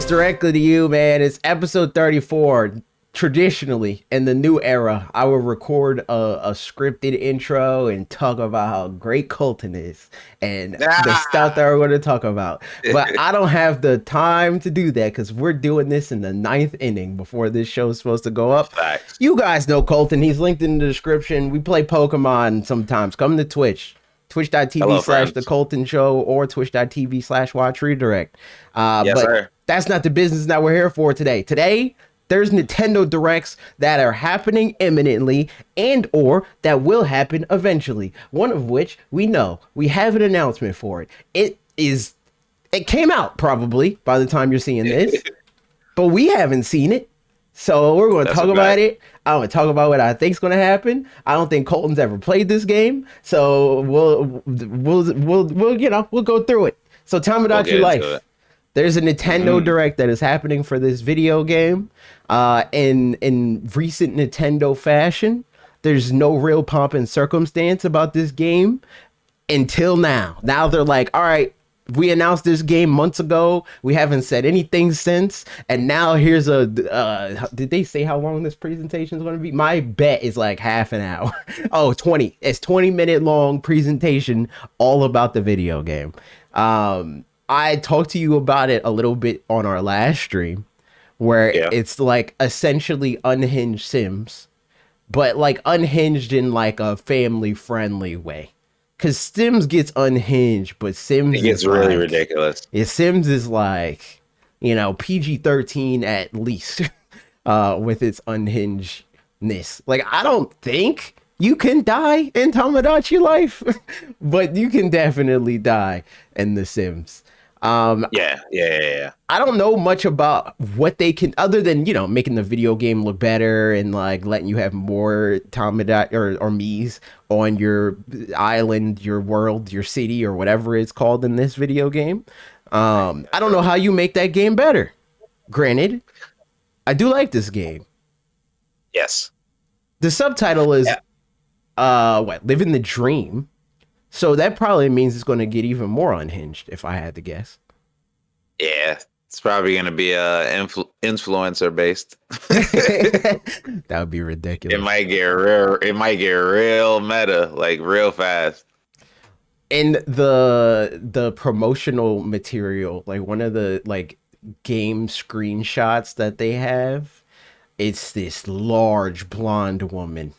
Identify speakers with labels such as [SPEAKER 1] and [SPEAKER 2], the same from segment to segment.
[SPEAKER 1] directly to you, man. It's episode 34. Traditionally, in the new era, I will record a scripted intro and talk about how great Colton is and the stuff that we're going to talk about. But I don't have the time to do that because we're doing this in the 9th inning before this show is supposed to go up.
[SPEAKER 2] Facts.
[SPEAKER 1] You guys know Colton. He's linked in the description. We play Pokemon sometimes. Come to Twitch. Twitch.tv/The Colton Show or Twitch.tv/Watch Redirect.
[SPEAKER 2] Yes,
[SPEAKER 1] but
[SPEAKER 2] sir.
[SPEAKER 1] That's not the business that we're here for today. Today, there's Nintendo Directs that are happening imminently and or that will happen eventually. One of which we know. We have an announcement for it. It came out probably by the time you're seeing this, but we haven't seen it. So we're going to talk about it. I'm going to talk about what I think is going to happen. I don't think Colton's ever played this game, so we'll go through it. So tell me about your life. There's a Nintendo Direct that is happening for this video game. In recent Nintendo fashion, there's no real pomp and circumstance about this game until now. Now they're like, all right, we announced this game months ago. We haven't said anything since. And now here's did they say how long this presentation is going to be? My bet is like half an hour. 20. It's 20-minute long presentation all about the video game. I talked to you about it a little bit on our last stream where it's like essentially unhinged Sims, but like unhinged in like a family friendly way. Cause Sims gets unhinged, but Sims
[SPEAKER 2] gets really ridiculous.
[SPEAKER 1] Yeah, Sims is like, PG-13 at least, with its unhingedness. Like, I don't think you can die in Tamagotchi life, but you can definitely die in The Sims.
[SPEAKER 2] Yeah.
[SPEAKER 1] I don't know much about what they can, other than, making the video game look better and like letting you have more Tamagotchi or Miis on your island, your world, your city, or whatever it's called in this video game. I don't know how you make that game better. Granted, I do like this game.
[SPEAKER 2] Yes.
[SPEAKER 1] The subtitle is Living the Dream. So that probably means it's going to get even more unhinged, if I had to guess.
[SPEAKER 2] Yeah, it's probably going to be influencer based.
[SPEAKER 1] That would be ridiculous.
[SPEAKER 2] It might get real meta, like real fast.
[SPEAKER 1] And the promotional material, like one of the like game screenshots that they have, it's this large blonde woman.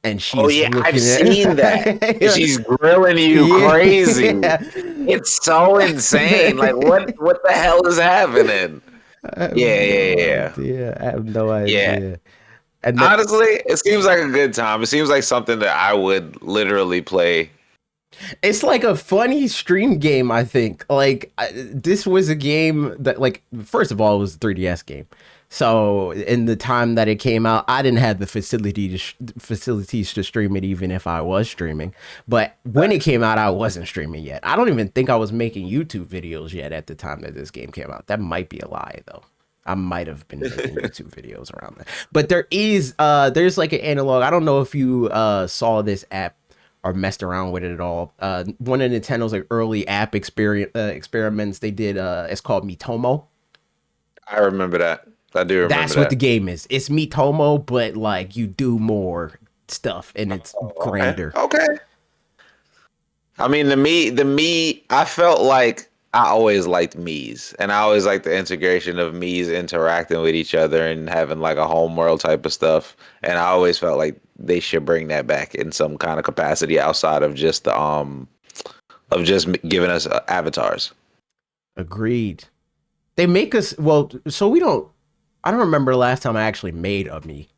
[SPEAKER 1] And she's
[SPEAKER 2] I've seen that. She's grilling you crazy. Yeah. It's so insane. Like, what the hell is happening? Yeah.
[SPEAKER 1] I have no idea.
[SPEAKER 2] Yeah. And honestly, it seems like a good time. It seems like something that I would literally play.
[SPEAKER 1] It's like a funny stream game, I think. Like, this was a game that, like, first of all, it was a 3DS game. So in the time that it came out, I didn't have the facilities to stream it, even if I was streaming. But when it came out, I wasn't streaming yet. I don't even think I was making YouTube videos yet at the time that this game came out. That might be a lie, though. I might have been making YouTube videos around that. But there's like an analog. I don't know if you saw this app or messed around with it at all. One of Nintendo's like early app experiments they did. It's called Miitomo.
[SPEAKER 2] I remember that. I do remember
[SPEAKER 1] That's what the game is. It's Miitomo, but like you do more stuff and it's grander.
[SPEAKER 2] Okay. I mean, the Mii, I felt like I always liked Miis, and I always liked the integration of Miis interacting with each other and having like a home world type of stuff. And I always felt like they should bring that back in some kind of capacity outside of just the of just giving us avatars.
[SPEAKER 1] Agreed. They make us so I don't remember the last time I actually made a Mii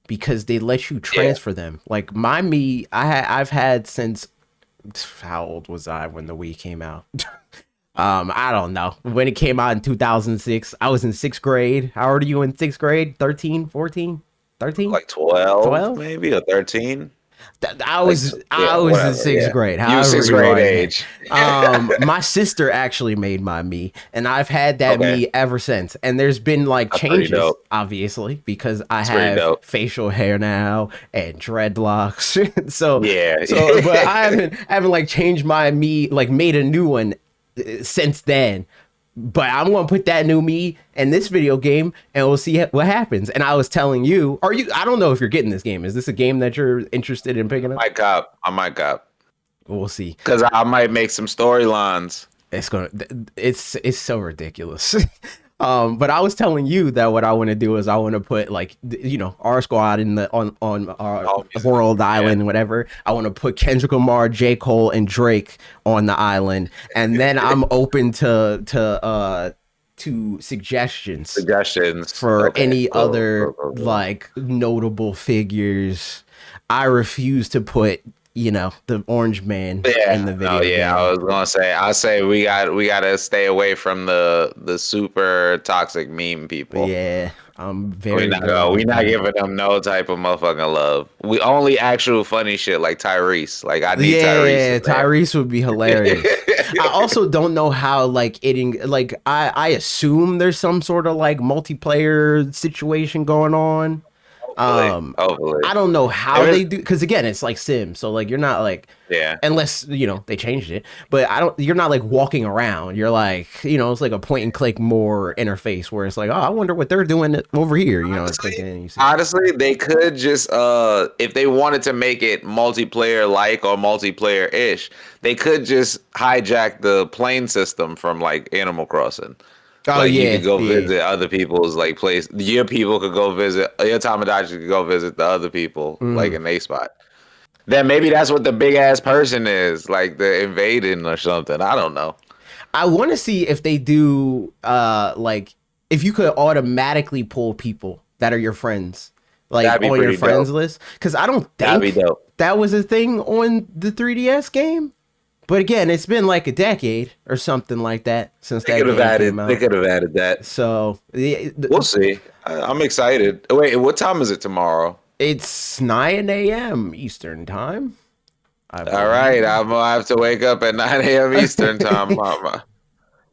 [SPEAKER 1] because they let you transfer them. Like my Mii, I've had since, how old was I when the Wii came out? I don't know. When it came out in 2006, I was in 6th grade. How old are you in 6th grade? 13, 14, 13?
[SPEAKER 2] Like 12 maybe, or 13.
[SPEAKER 1] I was in 6th grade.
[SPEAKER 2] You were 6th grade age.
[SPEAKER 1] My sister actually made my Mii, and I've had that Mii ever since. And there's been like changes, obviously, because I have facial hair now and dreadlocks. But I haven't like changed my Mii, like made a new one since then. But I'm gonna put that new me in this video game, and we'll see what happens. And I was telling you, are you? I don't know if you're getting this game. Is this a game that you're interested in picking up?
[SPEAKER 2] I might cop.
[SPEAKER 1] We'll see.
[SPEAKER 2] Because I might make some storylines.
[SPEAKER 1] It's so ridiculous. But I was telling you that what I want to do is I want to put like our squad in the on World Island, whatever. I want to put Kendrick Lamar, J. Cole, and Drake on the island, and then I'm open to suggestions for any other like notable figures. I refuse to put the orange man in the video.
[SPEAKER 2] Yeah, I was gonna say. I say we gotta stay away from the super toxic meme people.
[SPEAKER 1] Yeah, I'm very.
[SPEAKER 2] We not giving them no type of motherfucking love. We only actual funny shit like Tyrese. Like I need Tyrese.
[SPEAKER 1] Yeah, Tyrese would be hilarious. I also don't know how I assume there's some sort of like multiplayer situation going on.
[SPEAKER 2] Hopefully.
[SPEAKER 1] I don't know how they do, because again, it's like Sims, so like you're not like unless they changed it, but you're not like walking around. You're like it's like a point and click more interface where it's like, oh, I wonder what they're doing over here.
[SPEAKER 2] Honestly, they could just if they wanted to make it multiplayer like or multiplayer ish, they could just hijack the plane system from like Animal Crossing. You could go visit other people's like place. Your people could go visit. Your Tamagotchi could go visit the other people like in a spot. Then maybe that's what the big ass person is, like the invading or something. I don't know.
[SPEAKER 1] I want to see if they do like if you could automatically pull people that are your friends like on your friends list, because I don't think that was a thing on the 3DS game. But again, it's been like a decade or something like that since that game came out.
[SPEAKER 2] They could have added that.
[SPEAKER 1] So
[SPEAKER 2] we'll see. I'm excited. Wait, what time is it tomorrow?
[SPEAKER 1] It's 9 a.m. Eastern time.
[SPEAKER 2] All right, I'm gonna have to wake up at 9 a.m. Eastern time, Mama.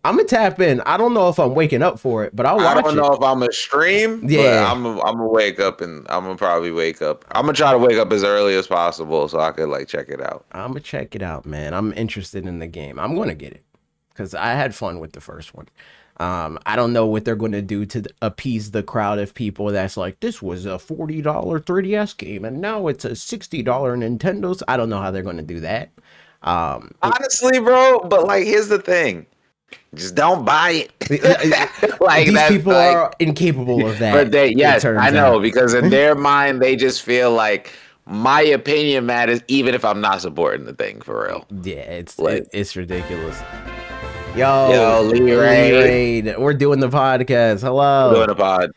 [SPEAKER 1] I'm gonna tap in. I don't know if I'm waking up for it, but I'll watch it.
[SPEAKER 2] I don't know if I'm gonna stream. Yeah, but I'm gonna wake up and I'm gonna probably wake up. I'm gonna try to wake up as early as possible so I could like check it out.
[SPEAKER 1] I'm gonna check it out, man. I'm interested in the game. I'm gonna get it because I had fun with the first one. I don't know what they're gonna do to appease the crowd of people that's like, this was a $40 3DS game and now it's a $60 Nintendo's. I don't know how they're gonna do that.
[SPEAKER 2] Honestly, bro, but like, here's the thing. Just don't buy it.
[SPEAKER 1] Like these people are incapable of that.
[SPEAKER 2] But I know, because in their mind they just feel like my opinion matters, even if I'm not supporting the thing for real.
[SPEAKER 1] Yeah, it's ridiculous. Yo, Lee Raid. We're doing the podcast. Hello.
[SPEAKER 2] We're doing the pod.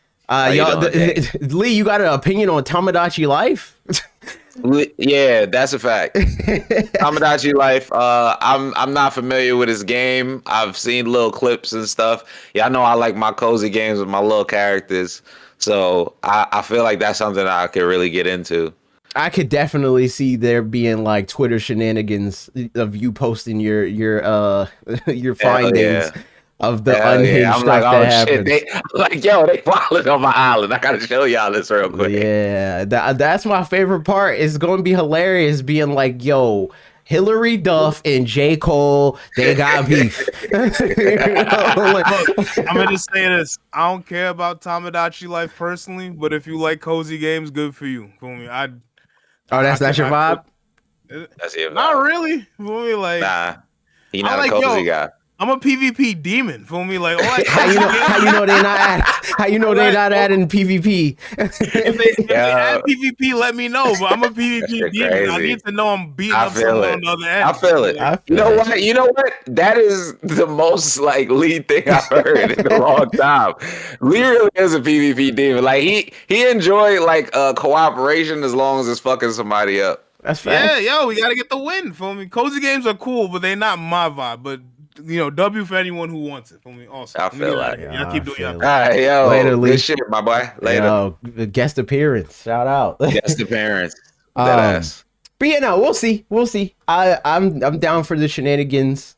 [SPEAKER 1] Lee, you got an opinion on Tamagotchi Life?
[SPEAKER 2] Yeah, that's a fact. Tamagotchi Life. I'm not familiar with this game. I've seen little clips and stuff. Yeah, I know I like my cozy games with my little characters. So I feel like that's something I could really get into.
[SPEAKER 1] I could definitely see there being like Twitter shenanigans of you posting your findings of the unhinged stuff that happens.
[SPEAKER 2] They followed on my island. I gotta show y'all this real quick.
[SPEAKER 1] Yeah, that's my favorite part. It's going to be hilarious being like, yo, Hillary Duff and J. Cole, they got beef.
[SPEAKER 3] I'm gonna say this. I don't care about Tamagotchi Life personally, but if you like cozy games, good for you. For me,
[SPEAKER 1] that's your vibe?
[SPEAKER 2] That's your vibe.
[SPEAKER 3] Not really. For me, like,
[SPEAKER 2] nah, you're not a cozy guy.
[SPEAKER 3] I'm a PvP demon. For me, like,
[SPEAKER 1] how you know they're not adding PvP?
[SPEAKER 3] if they add PvP, let me know. But I'm a PvP demon.
[SPEAKER 2] Crazy.
[SPEAKER 3] I need to know I'm beating up someone on the other end.
[SPEAKER 2] I feel it. You know what? That is the most like lead thing I've heard in a long time. Lee really is a PvP demon. Like he enjoy like cooperation as long as it's fucking somebody up.
[SPEAKER 1] That's fair.
[SPEAKER 3] Yeah, we gotta get the win. For me, cozy games are cool, but they're not my vibe. But W for anyone who wants it. For me, also.
[SPEAKER 2] I feel like
[SPEAKER 3] y'all keep doing y'all.
[SPEAKER 2] All right, yo.
[SPEAKER 1] Later, Lee.
[SPEAKER 2] Good shit, my boy. Later.
[SPEAKER 1] Yo, guest appearance. Shout out.
[SPEAKER 2] Guest appearance.
[SPEAKER 1] But we'll see. I'm down for the shenanigans.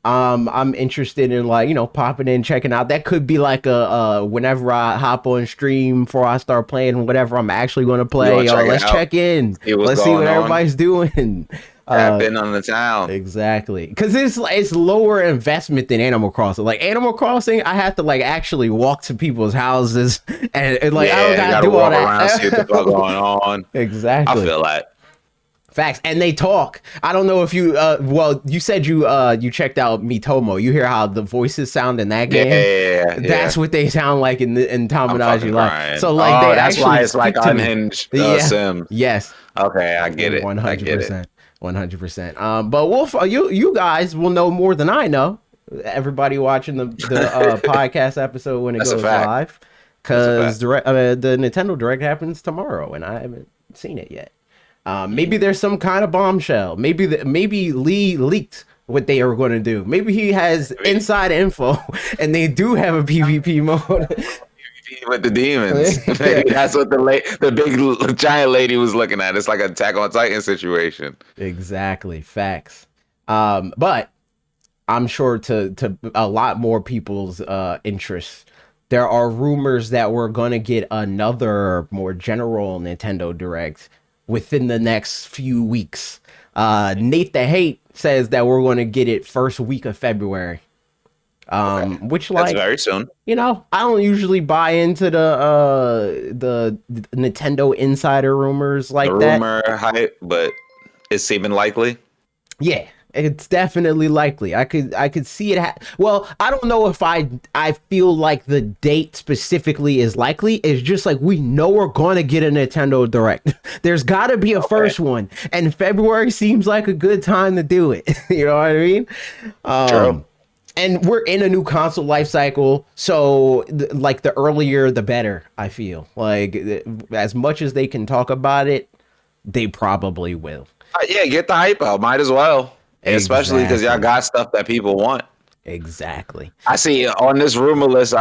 [SPEAKER 1] I'm interested in like, popping in, checking out. That could be like a whenever I hop on stream before I start playing whatever I'm actually going to
[SPEAKER 2] You
[SPEAKER 1] play.
[SPEAKER 2] want to check it
[SPEAKER 1] Let's
[SPEAKER 2] out,
[SPEAKER 1] check in.
[SPEAKER 2] see what's
[SPEAKER 1] Let's see what
[SPEAKER 2] going on,
[SPEAKER 1] everybody's doing.
[SPEAKER 2] tap in on the town.
[SPEAKER 1] Exactly, because it's lower investment than Animal Crossing. Like Animal Crossing, I have to like actually walk to people's houses and like I don't
[SPEAKER 2] You
[SPEAKER 1] gotta do all
[SPEAKER 2] walk around, see what the fuck
[SPEAKER 1] that.
[SPEAKER 2] going on.
[SPEAKER 1] Exactly.
[SPEAKER 2] I feel that.
[SPEAKER 1] Facts, and they talk. I don't know if you well, you said you checked out Mitomo. You hear how the voices sound in that game? That's what they sound like in
[SPEAKER 2] I'm
[SPEAKER 1] Tomodachi
[SPEAKER 2] fucking
[SPEAKER 1] Life.
[SPEAKER 2] crying.
[SPEAKER 1] So like they
[SPEAKER 2] that's
[SPEAKER 1] actually
[SPEAKER 2] why it's like
[SPEAKER 1] speak to me.
[SPEAKER 2] unhinged
[SPEAKER 1] Yeah.
[SPEAKER 2] Sims.
[SPEAKER 1] Yes.
[SPEAKER 2] Okay, I get it.
[SPEAKER 1] 100%. 100%. But you guys will know more than I know. Everybody watching the podcast episode when it
[SPEAKER 2] That's a
[SPEAKER 1] goes
[SPEAKER 2] fact.
[SPEAKER 1] live,
[SPEAKER 2] That's
[SPEAKER 1] because the Nintendo Direct happens tomorrow, and I haven't seen it yet. Maybe there's some kind of bombshell. Maybe Lee leaked what they are going to do. Maybe he has inside info, and they do have a PvP mode.
[SPEAKER 2] With the demons. Maybe that's what the big giant lady was looking at. It's like an Attack on Titan situation.
[SPEAKER 1] Exactly, facts. But I'm sure to a lot more people's interest, there are rumors that we're gonna get another more general Nintendo Direct within the next few weeks. Nate the Hate says that we're gonna get it first week of February. Which
[SPEAKER 2] That's
[SPEAKER 1] like
[SPEAKER 2] very soon.
[SPEAKER 1] I don't usually buy into the Nintendo insider rumors like
[SPEAKER 2] The
[SPEAKER 1] that.
[SPEAKER 2] rumor hype, but it's seeming likely.
[SPEAKER 1] Yeah, it's definitely likely. I could see it. Well, I don't know if I feel like the date specifically is likely. It's just like we know we're going to get a Nintendo Direct. There's got to be a first one, and February seems like a good time to do it. You know what I mean?
[SPEAKER 2] True.
[SPEAKER 1] And we're in a new console life cycle, so like the earlier the better. I feel like as much as they can talk about it, they probably will.
[SPEAKER 2] Yeah, get the hype out. Might as well. Especially because y'all got stuff that people want.
[SPEAKER 1] Exactly.
[SPEAKER 2] I see on this rumor list.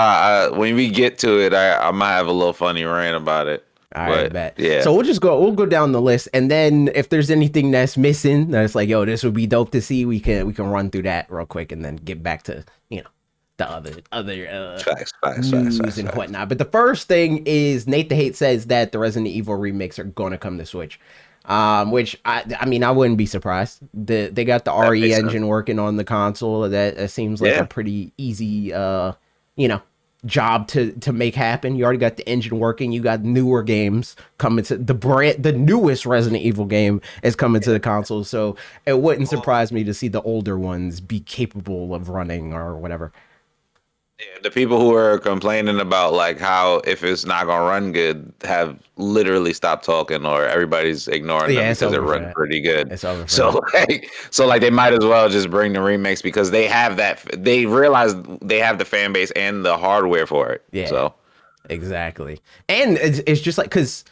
[SPEAKER 2] When we get to it, I might have a little funny rant about it.
[SPEAKER 1] All right, bet.
[SPEAKER 2] Yeah.
[SPEAKER 1] So we'll go down the list, and then if there's anything that's missing, that's like, yo, this would be dope to see. We can run through that real quick, and then get back to the other
[SPEAKER 2] Facts,
[SPEAKER 1] news and whatnot. But the first thing is Nate the Hate says that the Resident Evil remakes are going to come to Switch. Which I mean, I wouldn't be surprised. They got the RE engine working on the console. That seems like a pretty easy job to make happen. You already got the engine working. You got newer games coming to the newest Resident Evil game is coming to the console. So it wouldn't surprise me to see the older ones be capable of running or whatever.
[SPEAKER 2] Yeah, the people who are complaining about like how if it's not gonna run good have literally stopped talking, or everybody's ignoring them because it runs pretty good.
[SPEAKER 1] It's over.
[SPEAKER 2] So like they might as well just bring the remakes because they have that. They realize they have the fan base and the hardware for it.
[SPEAKER 1] Yeah.
[SPEAKER 2] So
[SPEAKER 1] exactly, and it's just like because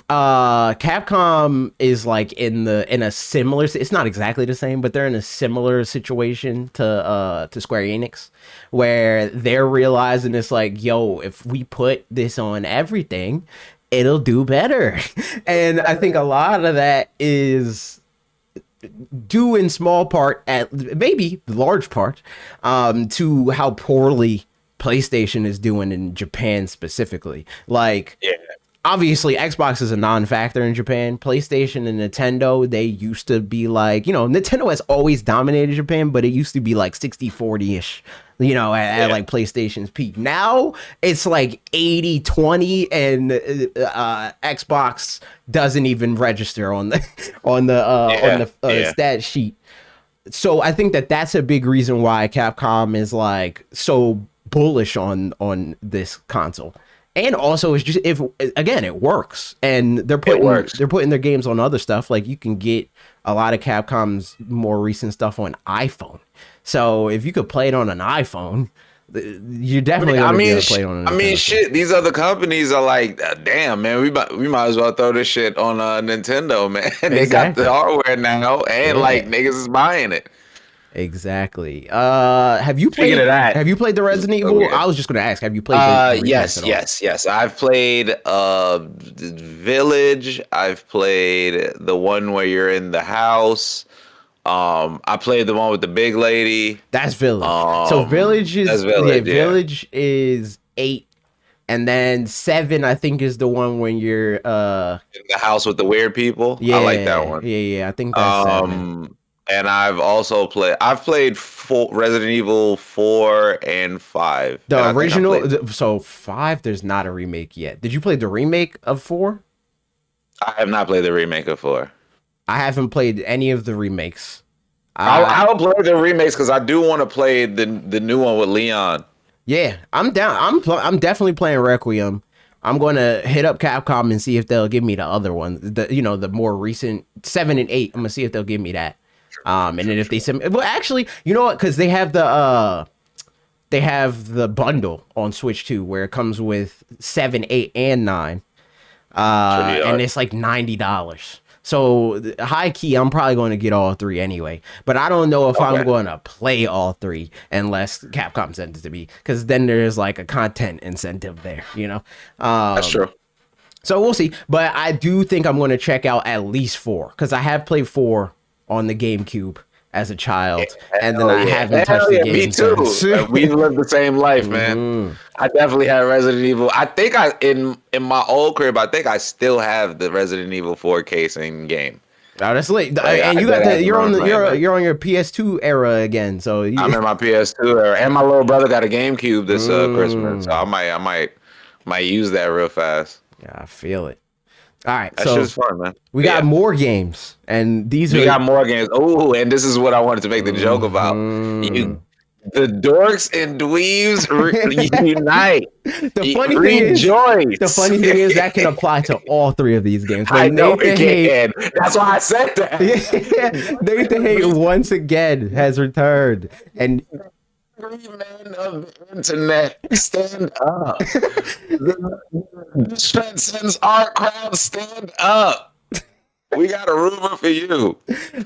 [SPEAKER 1] Capcom is like in a similar, it's not exactly the same, but they're in a similar situation to Square Enix, where they're realizing it's like, yo, if we put this on everything, it'll do better. And I think a lot of that is due in small part, at maybe large part, to how poorly PlayStation is doing in Japan specifically. Like, obviously Xbox is a non-factor in Japan. PlayStation and Nintendo, they used to be like, Nintendo has always dominated Japan, but it used to be like 60-40-ish, at like PlayStation's peak. Now it's like 80-20, and Xbox doesn't even register on the stat sheet. So I think that's a big reason why Capcom is like so bullish on this console. And also, it's just it works, and they're putting their games on other stuff. Like you can get a lot of Capcom's more recent stuff on iPhone. So if you could play it on an iPhone, you're definitely gonna be able to play it on.
[SPEAKER 2] Shit. These other companies are like, damn, man, we might as well throw this shit on Nintendo, man. They got the hardware now, and like niggas is buying it.
[SPEAKER 1] Exactly. Have you played the Resident Evil? I was just gonna ask. Have you played?
[SPEAKER 2] Yes. I've played Village. I've played the one where you're in the house. I played the one with the big lady.
[SPEAKER 1] That's Village. So Village is
[SPEAKER 2] that's Village, yeah.
[SPEAKER 1] Village is 8, and then 7 I think is the one when you're
[SPEAKER 2] In the house with the weird people. I like that one.
[SPEAKER 1] Yeah, I think that's 7.
[SPEAKER 2] And I've played Resident Evil 4 and 5.
[SPEAKER 1] The
[SPEAKER 2] and
[SPEAKER 1] original. So 5, there's not a remake yet. Did you play the remake of 4?
[SPEAKER 2] I have not played the remake of 4.
[SPEAKER 1] I haven't played any of the remakes.
[SPEAKER 2] I'll play the remakes because I do want to play the new one with Leon.
[SPEAKER 1] Yeah, I'm down. I'm definitely playing Requiem. I'm going to hit up Capcom and see if they'll give me the other one. The more recent 7 and 8. I'm gonna see if they'll give me that. And then if they send, well, actually, you know what? Because they have the bundle on Switch 2 where it comes with 7, 8, and 9. And it's like $90. So high key, I'm probably going to get all 3 anyway. But I don't know if I'm going to play all 3 unless Capcom sends it to me, because then there's like a content incentive there,
[SPEAKER 2] That's true.
[SPEAKER 1] So we'll see. But I do think I'm going to check out at least 4, because I have played 4 on the GameCube as a child, and then I haven't touched the game.
[SPEAKER 2] Me too. We lived the same life, man. I definitely had Resident Evil. I think in my old crib, I think I still have the Resident Evil 4 casing game.
[SPEAKER 1] Oh, that's late. And you're on your PS2 era again. So
[SPEAKER 2] I'm in my PS2 era, and my little brother got a GameCube this Christmas, so I might use that real fast.
[SPEAKER 1] Yeah, I feel it. All right,
[SPEAKER 2] that's just fun, man.
[SPEAKER 1] We got more games, and we
[SPEAKER 2] got more games. Oh, and this is what I wanted to make the joke about. The dorks and dweebs unite.
[SPEAKER 1] The funny thing is that can apply to all 3 of these games.
[SPEAKER 2] I know it can. That's why I said that.
[SPEAKER 1] Nathan Hate once again has returned, and
[SPEAKER 2] 3 men of the internet, stand up. This transcends our crowd, stand up. We got a rumor for you.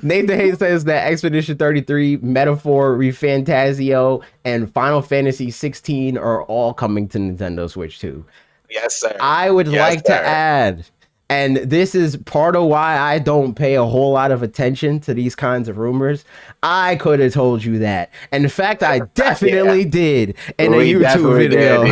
[SPEAKER 1] Nathan Hayes says that Expedition 33, Metaphor, ReFantazio, and Final Fantasy 16 are all coming to Nintendo Switch 2.
[SPEAKER 2] Yes, sir.
[SPEAKER 1] I would like to add, and this is part of why I don't pay a whole lot of attention to these kinds of rumors. I could have told you that. And in fact, I definitely did in a YouTube video.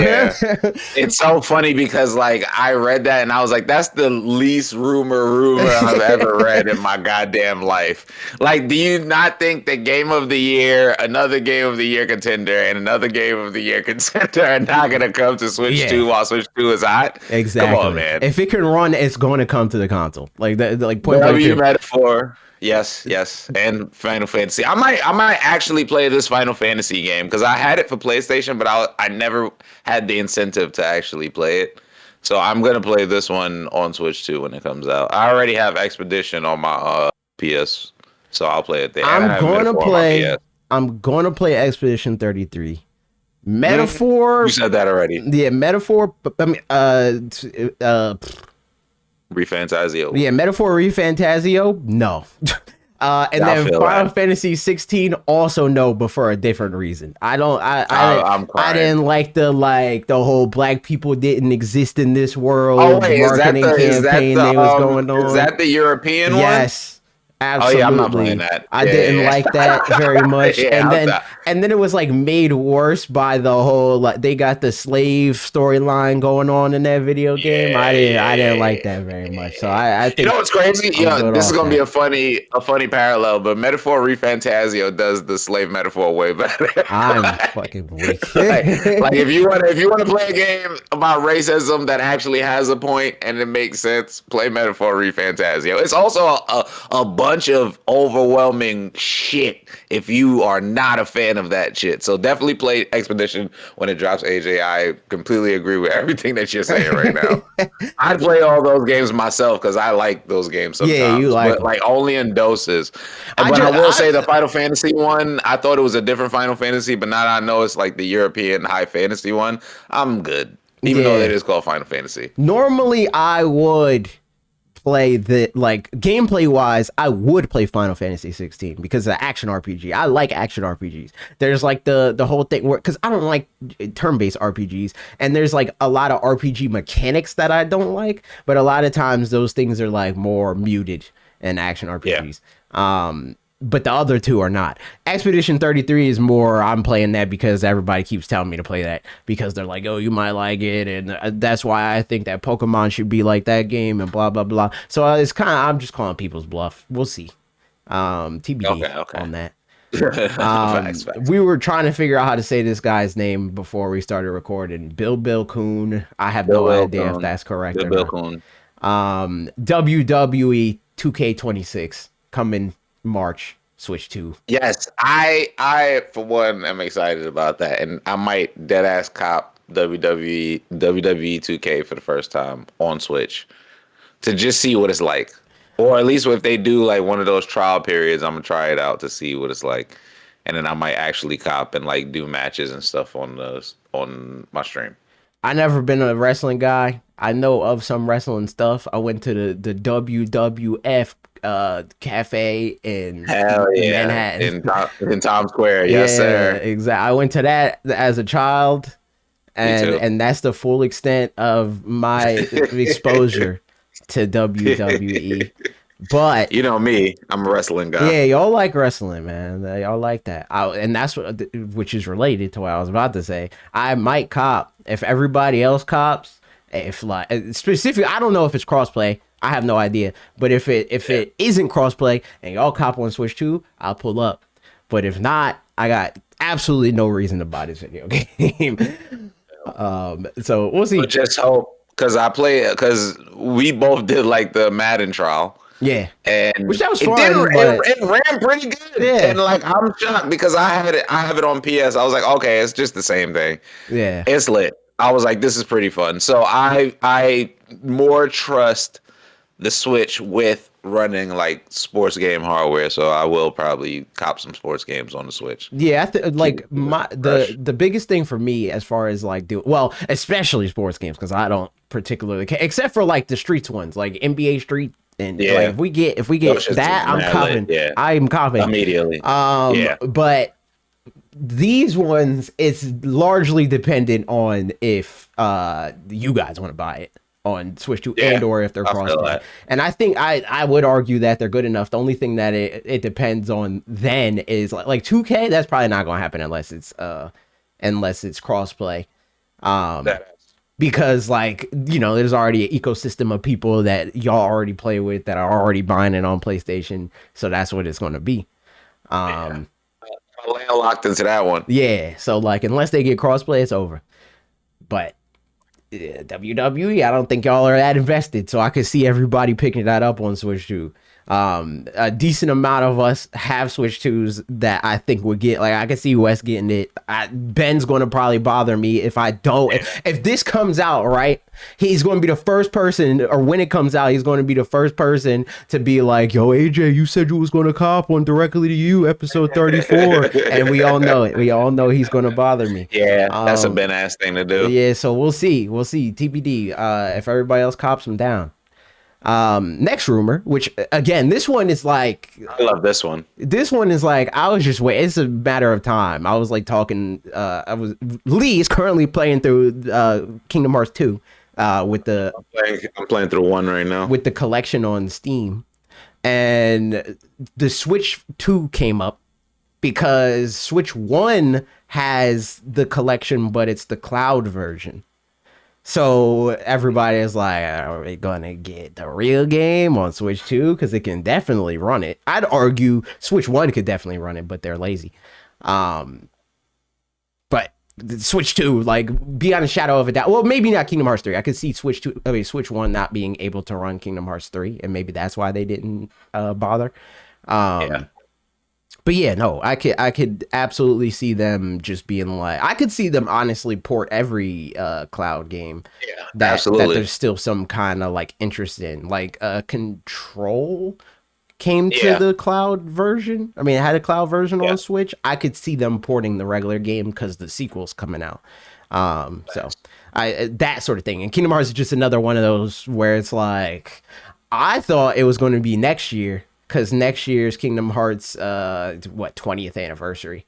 [SPEAKER 2] It's so funny because like I read that and I was like, that's the least rumor I've ever read in my goddamn life. Like, do you not think that Game of the Year, another Game of the Year contender, and another Game of the Year contender are not going to come to Switch 2 while Switch 2 is hot?
[SPEAKER 1] Exactly.
[SPEAKER 2] Come on, man.
[SPEAKER 1] If it can run, it's going to come to the console. Like that, like point
[SPEAKER 2] blank. Metaphor. Yes, and Final Fantasy. I might actually play this Final Fantasy game because I had it for PlayStation, but I never had the incentive to actually play it. So I'm gonna play this one on Switch 2 when it comes out. I already have Expedition on my PS, so I'll play it there.
[SPEAKER 1] I'm gonna play Expedition 33. Metaphor.
[SPEAKER 2] You said that already.
[SPEAKER 1] Yeah, Metaphor. I mean,
[SPEAKER 2] ReFantazio.
[SPEAKER 1] Yeah, Metaphor ReFantazio, no. And then Final Fantasy 16 also no, but for a different reason. I didn't like the whole black people didn't exist in this world marketing campaign that was going on.
[SPEAKER 2] Is that the European one?
[SPEAKER 1] Yes. Absolutely.
[SPEAKER 2] Oh yeah, I'm not playing that.
[SPEAKER 1] I didn't like that very much. And then it was like made worse by the whole like they got the slave storyline going on in that video game. I didn't like that very much. So I think,
[SPEAKER 2] you know what's crazy? Yeah, this is gonna be a funny parallel, but Metaphor ReFantazio does the slave metaphor way better.
[SPEAKER 1] I'm fucking weak.
[SPEAKER 2] like if you wanna play a game about racism that actually has a point and it makes sense, play Metaphor ReFantazio. It's also a bunch of overwhelming shit if you are not a fan of that shit. So definitely play Expedition when it drops, AJ. I completely agree with everything that you're saying right now. I'd play all those games myself because I like those games sometimes.
[SPEAKER 1] Yeah, you like
[SPEAKER 2] but like only in doses. I will say the Final Fantasy one, I thought it was a different Final Fantasy, but now I know it's like the European high fantasy one. I'm good. Even though it is called Final Fantasy.
[SPEAKER 1] Normally I would play the like gameplay wise, I would play Final Fantasy 16 because of the action RPG. I like action RPGs. There's like the whole thing where because I don't like turn-based RPGs, and there's like a lot of RPG mechanics that I don't like, but a lot of times those things are like more muted in action RPGs. but the other two are not. Expedition 33 is more, I'm playing that because everybody keeps telling me to play that because they're like, oh, you might like it, and that's why I think that Pokemon should be like that game and blah blah blah. So it's kind of, I'm just calling people's bluff. We'll see. TBD
[SPEAKER 2] Okay.
[SPEAKER 1] on that.
[SPEAKER 2] Facts.
[SPEAKER 1] We were trying to figure out how to say this guy's name before we started recording. Bill Coon. I have no idea if that's correct or
[SPEAKER 2] Bill
[SPEAKER 1] not.
[SPEAKER 2] Coon.
[SPEAKER 1] WWE 2K26 coming March, Switch 2.
[SPEAKER 2] Yes, I for one am excited about that, and I might dead ass cop WWE 2K for the first time on Switch to just see what it's like, or at least if they do like one of those trial periods, I'm gonna try it out to see what it's like, and then I might actually cop and like do matches and stuff on my stream.
[SPEAKER 1] I never been a wrestling guy. I know of some wrestling stuff. I went to the WWF cafe in Manhattan.
[SPEAKER 2] in Times Square. Yes, sir.
[SPEAKER 1] Exactly. I went to that as a child, and that's the full extent of my exposure to WWE. But
[SPEAKER 2] you know me, I'm a wrestling guy.
[SPEAKER 1] yeah, y'all like wrestling, man. Y'all like that. And that's which is related to what I was about to say. I might cop if everybody else cops. If like specifically, I don't know if it's crossplay. I have no idea. But if it isn't crossplay and y'all cop on Switch 2, I'll pull up. But if not, I got absolutely no reason to buy this video game. So we'll see.
[SPEAKER 2] But just hope, because we both did like the Madden trial.
[SPEAKER 1] Yeah,
[SPEAKER 2] and
[SPEAKER 1] which that was fun.
[SPEAKER 2] It ran pretty good.
[SPEAKER 1] Yeah,
[SPEAKER 2] and like I'm shocked because I have it on PS. I was like, okay, it's just the same thing.
[SPEAKER 1] Yeah,
[SPEAKER 2] it's lit. I was like, this is pretty fun. So I more trust the Switch with running like sports game hardware. So I will probably cop some sports games on the Switch.
[SPEAKER 1] Yeah, the biggest thing for me as far as like especially sports games, because I don't particularly care, except for like the Streets ones, like NBA Street. And like, if we get that, I'm copping. Yeah. I'm copping
[SPEAKER 2] immediately.
[SPEAKER 1] But these ones, it's largely dependent on if you guys want to buy it on Switch 2 and or if they're cross-play. And I think I would argue that they're good enough. The only thing that it depends on then is like 2K. That's probably not going to happen unless it's cross-play. Because like, there's already an ecosystem of people that y'all already play with that are already buying it on PlayStation. So that's what it's going to be.
[SPEAKER 2] I landlocked into that one.
[SPEAKER 1] Yeah. So like, unless they get crossplay, it's over. But WWE, I don't think y'all are that invested. So I could see everybody picking that up on Switch 2. A decent amount of us have Switch 2s that I think would get, like, I can see Wes getting it. Ben's going to probably bother me if I don't. If this comes out, right, he's going to be the first person, or when it comes out, he's going to be the first person to be like, yo, AJ, you said you was going to cop one directly to you, episode 34. And we all know it. We all know he's going to bother me.
[SPEAKER 2] Yeah, that's a Ben-ass thing to do.
[SPEAKER 1] Yeah, so we'll see. TBD. If everybody else cops him down. Next rumor, which again, this one is like,
[SPEAKER 2] I love this one.
[SPEAKER 1] This one is like, I was just waiting. It's a matter of time. I was like talking. Lee is currently playing through Kingdom Hearts 2 with the.
[SPEAKER 2] I'm playing through 1 right now
[SPEAKER 1] with the collection on Steam, and the Switch 2 came up because Switch 1 has the collection, but it's the cloud version. So everybody is like, are we going to get the real game on Switch 2? Because it can definitely run it. I'd argue Switch 1 could definitely run it, but they're lazy. But Switch 2, like, beyond a shadow of a doubt. Well, maybe not Kingdom Hearts 3. I could see Switch 1 not being able to run Kingdom Hearts 3, and maybe that's why they didn't bother. But yeah, no, I could absolutely see them just being like, I could see them honestly port every cloud game.
[SPEAKER 2] Yeah,
[SPEAKER 1] that there's still some kind of like interest in. Like Control came to the cloud version. I mean, it had a cloud version on Switch. I could see them porting the regular game because the sequel's coming out. So that sort of thing. And Kingdom Hearts is just another one of those where it's like, I thought it was going to be next year. Because next year's Kingdom Hearts, 20th anniversary.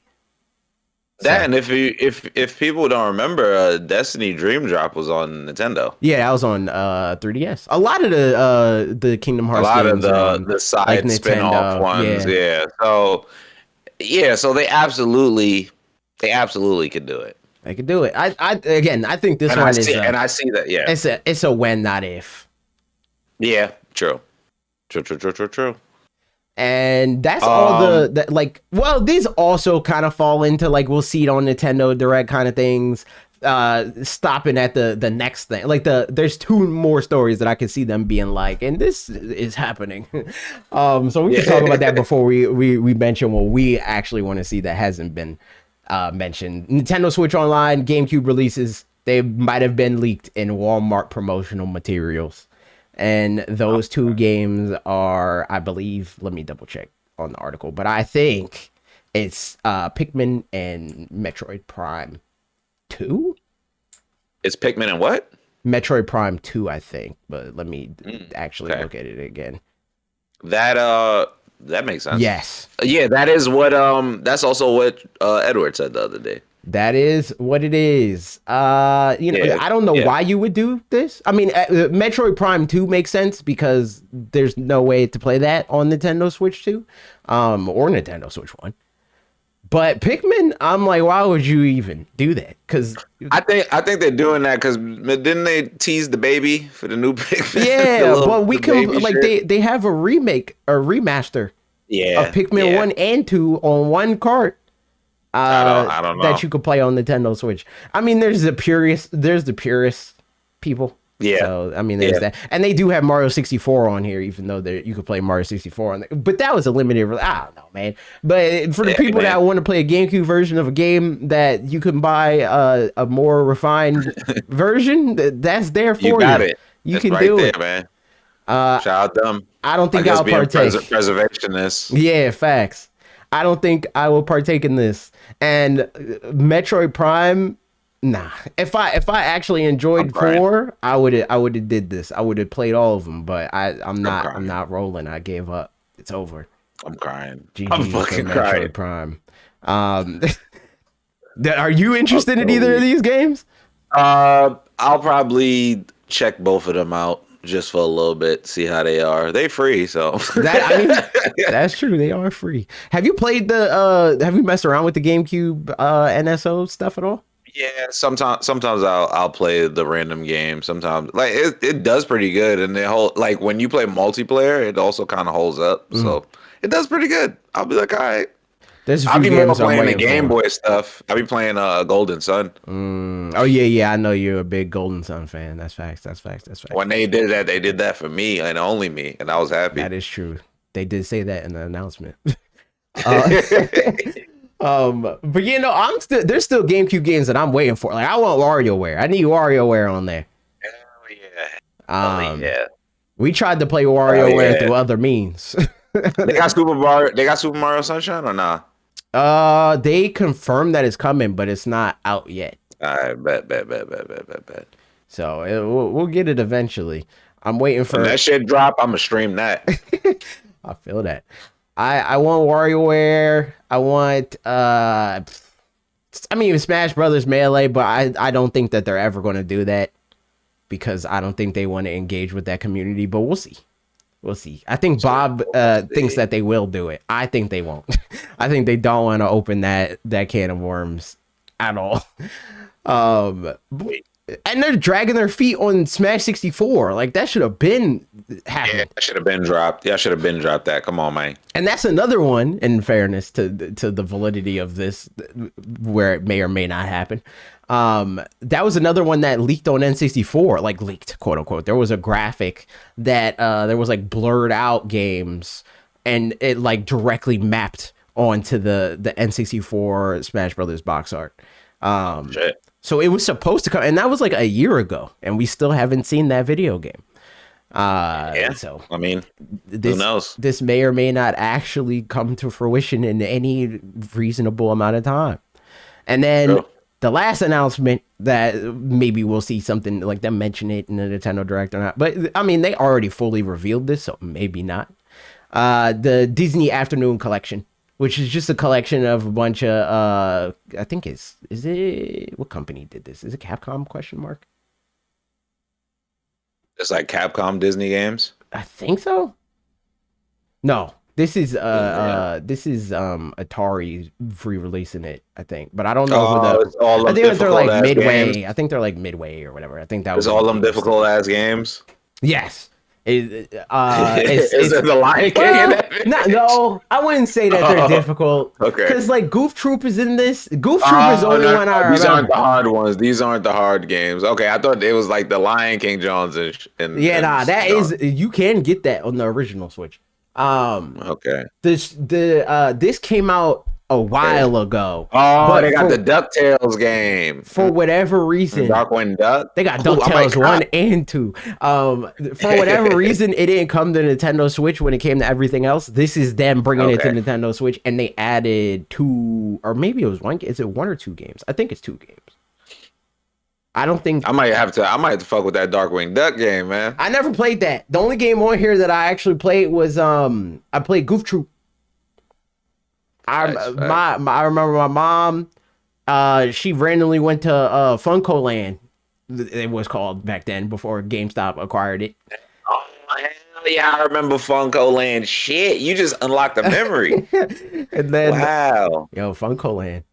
[SPEAKER 2] That
[SPEAKER 1] So,
[SPEAKER 2] and if people don't remember, Destiny Dream Drop was on Nintendo.
[SPEAKER 1] yeah, that was on 3DS. A lot of the Kingdom
[SPEAKER 2] A
[SPEAKER 1] Hearts
[SPEAKER 2] lot of
[SPEAKER 1] games are on
[SPEAKER 2] the
[SPEAKER 1] like
[SPEAKER 2] side spin-off
[SPEAKER 1] Nintendo.
[SPEAKER 2] ones,
[SPEAKER 1] Yeah,
[SPEAKER 2] yeah. So they absolutely could do it.
[SPEAKER 1] they could do it. I think this
[SPEAKER 2] And
[SPEAKER 1] one is
[SPEAKER 2] I see that, yeah.
[SPEAKER 1] it's a when, not if.
[SPEAKER 2] Yeah, true. True.
[SPEAKER 1] And that's all
[SPEAKER 2] Um,
[SPEAKER 1] that like, well, these also kind of fall into like we'll see it on Nintendo Direct kind of things. Stopping at the next thing. Like there's two more stories that I can see them being like, and this is happening. So we can talk about that before we mention what we actually want to see that hasn't been mentioned. Nintendo Switch Online, GameCube releases, they might have been leaked in Walmart promotional materials. And those two games are, I believe, let me double check on the article, but I think it's Pikmin and Metroid Prime 2.
[SPEAKER 2] it's Pikmin and what?
[SPEAKER 1] Metroid Prime 2, I think, but let me actually
[SPEAKER 2] okay.
[SPEAKER 1] look at it again.
[SPEAKER 2] That makes sense.
[SPEAKER 1] Yes,
[SPEAKER 2] Yeah, that is what that's also what Edward said the other day.
[SPEAKER 1] that is what it is.
[SPEAKER 2] Yeah,
[SPEAKER 1] I don't know
[SPEAKER 2] yeah.
[SPEAKER 1] why you would do this. I mean, Metroid Prime 2 makes sense because there's no way to play that on Nintendo Switch 2, or Nintendo Switch 1. But Pikmin, I'm like, why would you even do that? Because
[SPEAKER 2] I think they're doing that because didn't they tease the baby for the new Pikmin?
[SPEAKER 1] yeah, but we
[SPEAKER 2] the
[SPEAKER 1] can
[SPEAKER 2] baby
[SPEAKER 1] like
[SPEAKER 2] shit?
[SPEAKER 1] they have a remaster
[SPEAKER 2] Yeah,
[SPEAKER 1] of Pikmin
[SPEAKER 2] yeah.
[SPEAKER 1] 1 and 2 on one cart.
[SPEAKER 2] I don't know.
[SPEAKER 1] That you could play on Nintendo Switch. I mean, there's the purist people.
[SPEAKER 2] Yeah.
[SPEAKER 1] So I mean, there's that, and they do have Mario 64 on here, even though you could play Mario 64 on there. But that was a limited. I don't know, man. But for the people that want to play a GameCube version of a game that you can buy a more refined version, that's there for you.
[SPEAKER 2] You got it.
[SPEAKER 1] You
[SPEAKER 2] It's
[SPEAKER 1] can
[SPEAKER 2] right
[SPEAKER 1] do
[SPEAKER 2] there,
[SPEAKER 1] it,
[SPEAKER 2] man. Shout out them.
[SPEAKER 1] I don't think
[SPEAKER 2] I guess
[SPEAKER 1] I'll
[SPEAKER 2] being
[SPEAKER 1] partake.
[SPEAKER 2] Preservationist.
[SPEAKER 1] Yeah, facts. I don't think I will partake in this. And Metroid Prime, nah. If I actually enjoyed 4, I would have did this. I would have played all of them. But I'm not rolling. I gave up. It's over.
[SPEAKER 2] I'm crying.
[SPEAKER 1] GG
[SPEAKER 2] I'm fucking
[SPEAKER 1] for
[SPEAKER 2] crying.
[SPEAKER 1] Metroid Prime. Are you interested in either of these games?
[SPEAKER 2] I'll probably check both of them out just for a little bit, see how they are. They free, so
[SPEAKER 1] That's true. They are free. Have you played have you messed around with the GameCube NSO stuff at all?
[SPEAKER 2] Yeah, sometimes I'll play the random game. Sometimes like it does pretty good, and the whole like when you play multiplayer, it also kind of holds up. So it does pretty good. I'll be like, all right. I'll be more playing the Game Boy stuff. I'll be playing Golden Sun.
[SPEAKER 1] Oh yeah. I know you're a big Golden Sun fan. That's facts.
[SPEAKER 2] When they did that for me and only me, and I was happy.
[SPEAKER 1] That is true. They did say that in the announcement. But there's still GameCube games that I'm waiting for. Like I want WarioWare. I need WarioWare on there.
[SPEAKER 2] Oh yeah.
[SPEAKER 1] We tried to play WarioWare through other means.
[SPEAKER 2] They got Super Mario Sunshine or nah?
[SPEAKER 1] They confirmed that it's coming, but it's not out yet.
[SPEAKER 2] I bet.
[SPEAKER 1] So we'll get it eventually. I'm waiting for
[SPEAKER 2] when that shit drop. I'm gonna stream that.
[SPEAKER 1] I feel that. I want WarioWare. I want Smash Brothers Melee, but I don't think that they're ever going to do that because I don't think they want to engage with that community. But we'll see. I think Bob thinks that they will do it. I think they won't. I think they don't want to open that can of worms at all. And they're dragging their feet on Smash 64. Like that should have been happening.
[SPEAKER 2] Yeah, that should have been dropped. Yeah, I should have been dropped that. Come on, man.
[SPEAKER 1] And that's another one, in fairness to the validity of this, where it may or may not happen. That was another one that leaked on N64, like leaked, quote unquote. There was a graphic that there was like blurred out games, and it like directly mapped onto the N64 Smash Brothers box art.
[SPEAKER 2] Shit.
[SPEAKER 1] So it was supposed to come, and that was like a year ago, and we still haven't seen that video game. So
[SPEAKER 2] I mean, who knows?
[SPEAKER 1] This may or may not actually come to fruition in any reasonable amount of time. And then the last announcement that maybe we'll see something like them mention it in the Nintendo Direct or not, but I mean they already fully revealed this, so maybe not. The Disney Afternoon Collection which is just a collection of a bunch of I think is it what company did this? Is it Capcom question mark?
[SPEAKER 2] It's like Capcom Disney games.
[SPEAKER 1] I think so. No, this is
[SPEAKER 2] Yeah.
[SPEAKER 1] Atari re-releasing it, I think, but I don't know who the.
[SPEAKER 2] It's all
[SPEAKER 1] I
[SPEAKER 2] them
[SPEAKER 1] think they're like
[SPEAKER 2] difficult-ass
[SPEAKER 1] midway.
[SPEAKER 2] games.
[SPEAKER 1] I think they're like midway or whatever. I think that
[SPEAKER 2] It's
[SPEAKER 1] was
[SPEAKER 2] all
[SPEAKER 1] like
[SPEAKER 2] them
[SPEAKER 1] the-
[SPEAKER 2] difficult ass games.
[SPEAKER 1] Yes.
[SPEAKER 2] Is it the Lion King in that bitch?
[SPEAKER 1] no, I wouldn't say that they're
[SPEAKER 2] Oh,
[SPEAKER 1] difficult.
[SPEAKER 2] okay.
[SPEAKER 1] Because like Goof Troop is in this. Goof Troop is the only one I
[SPEAKER 2] These aren't
[SPEAKER 1] remember.
[SPEAKER 2] the hard ones. These aren't the hard games. Okay, I thought it was like the Lion King Jones and
[SPEAKER 1] Yeah,
[SPEAKER 2] and
[SPEAKER 1] nah, that
[SPEAKER 2] John.
[SPEAKER 1] is you can get that on the original Switch.
[SPEAKER 2] Okay.
[SPEAKER 1] This came out a while ago.
[SPEAKER 2] Oh,
[SPEAKER 1] but
[SPEAKER 2] they got
[SPEAKER 1] for,
[SPEAKER 2] the DuckTales game.
[SPEAKER 1] for whatever reason.
[SPEAKER 2] Darkwing Duck.
[SPEAKER 1] They got
[SPEAKER 2] Ooh, I might
[SPEAKER 1] DuckTales 1
[SPEAKER 2] cop.
[SPEAKER 1] and 2. For whatever reason, it didn't come to Nintendo Switch when it came to everything else. This is them bringing it to
[SPEAKER 2] Okay.
[SPEAKER 1] Nintendo Switch, and they added 2, or maybe it was 1. Is it 1 or 2 games? I think it's 2 games. I don't think.
[SPEAKER 2] I might have to fuck with that Darkwing Duck game, man.
[SPEAKER 1] I never played that. The only game on here that I actually played was I played Goof Troop. I remember my mom. She randomly went to Funko Land. It was called back then before GameStop acquired it.
[SPEAKER 2] Oh hell yeah, I remember Funko Land. Shit, you just unlocked a memory.
[SPEAKER 1] And then
[SPEAKER 2] Wow.
[SPEAKER 1] Funko Land.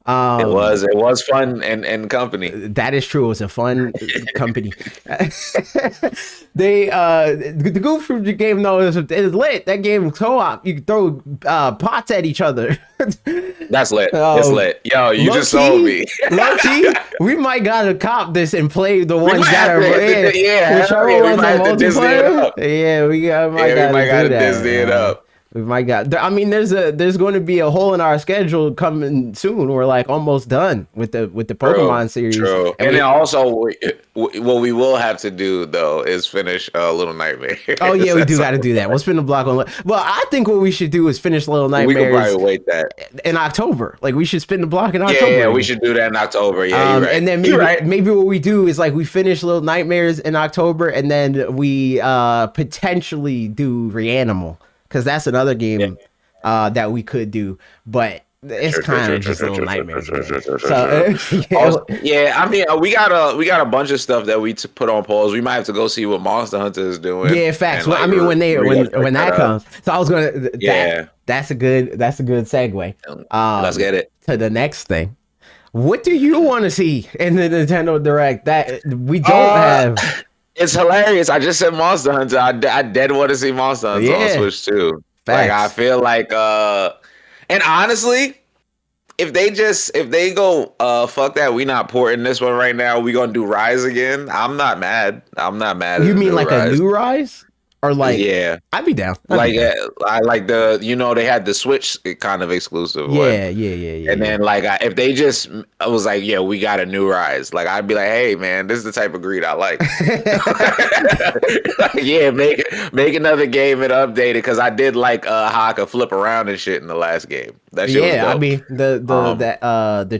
[SPEAKER 2] It was fun and company.
[SPEAKER 1] That is true. It was a fun company. They the Goof Troop game though is lit. That game was co-op. You can throw pots at each other.
[SPEAKER 2] That's lit. It's lit. Yo, you just sold me.
[SPEAKER 1] Low key, we might gotta cop this and play the ones
[SPEAKER 2] might
[SPEAKER 1] that
[SPEAKER 2] have
[SPEAKER 1] are
[SPEAKER 2] to- yeah,
[SPEAKER 1] whichever
[SPEAKER 2] hell yeah, we
[SPEAKER 1] ones
[SPEAKER 2] might
[SPEAKER 1] are
[SPEAKER 2] have to Disney it
[SPEAKER 1] multiplayer.
[SPEAKER 2] up.
[SPEAKER 1] Yeah, we might
[SPEAKER 2] gotta
[SPEAKER 1] do that.
[SPEAKER 2] Disney it up.
[SPEAKER 1] We might got. I mean, there's going to be a hole in our schedule coming soon. We're like almost done with the Pokemon series.
[SPEAKER 2] True. And then also, what we will have to do though is finish Little Nightmares.
[SPEAKER 1] Oh yeah, we do
[SPEAKER 2] That's
[SPEAKER 1] got to do that. We'll spin the block on. Well, I think what we should do is finish Little
[SPEAKER 2] We can
[SPEAKER 1] Nightmares
[SPEAKER 2] probably wait that.
[SPEAKER 1] in October. Like we should spin the block in October.
[SPEAKER 2] Yeah, we should do that in October. Yeah, you're right.
[SPEAKER 1] And then
[SPEAKER 2] You're right.
[SPEAKER 1] maybe what we do is like we finish Little Nightmares in October, and then we potentially do Reanimal, because that's another game that we could do, but it's kind of just Little Nightmares. So
[SPEAKER 2] Yeah, I mean, we got a bunch of stuff that we put on pause. We might have to go see what Monster Hunter is doing.
[SPEAKER 1] yeah, facts.
[SPEAKER 2] and,
[SPEAKER 1] Well, I
[SPEAKER 2] like,
[SPEAKER 1] mean, when that
[SPEAKER 2] up.
[SPEAKER 1] comes, so I was gonna.
[SPEAKER 2] Yeah.
[SPEAKER 1] That's a good segue.
[SPEAKER 2] Let's get it.
[SPEAKER 1] To the next thing. What do you want to see in the Nintendo Direct that we don't have?
[SPEAKER 2] It's hilarious. I just said Monster Hunter. I dead want to see Monster Hunter on
[SPEAKER 1] Yeah.
[SPEAKER 2] Switch too.
[SPEAKER 1] Facts.
[SPEAKER 2] Like I feel like and honestly, if they go fuck that, we not porting this one right now. We gonna do Rise again. I'm not mad. I'm not mad.
[SPEAKER 1] You
[SPEAKER 2] at
[SPEAKER 1] mean
[SPEAKER 2] the
[SPEAKER 1] like
[SPEAKER 2] Rise.
[SPEAKER 1] a new Rise, or like?
[SPEAKER 2] Yeah.
[SPEAKER 1] I'd be down.
[SPEAKER 2] Like I like they had the Switch kind of exclusive one.
[SPEAKER 1] Yeah.
[SPEAKER 2] And then like if they just I was like, yeah, we got a new Rise. Like I'd be like, hey man, this is the type of greed I like. Yeah, make another game and update it, because I did like how I could flip around and shit in the last game. That shit was
[SPEAKER 1] Yeah, I
[SPEAKER 2] dope.
[SPEAKER 1] mean the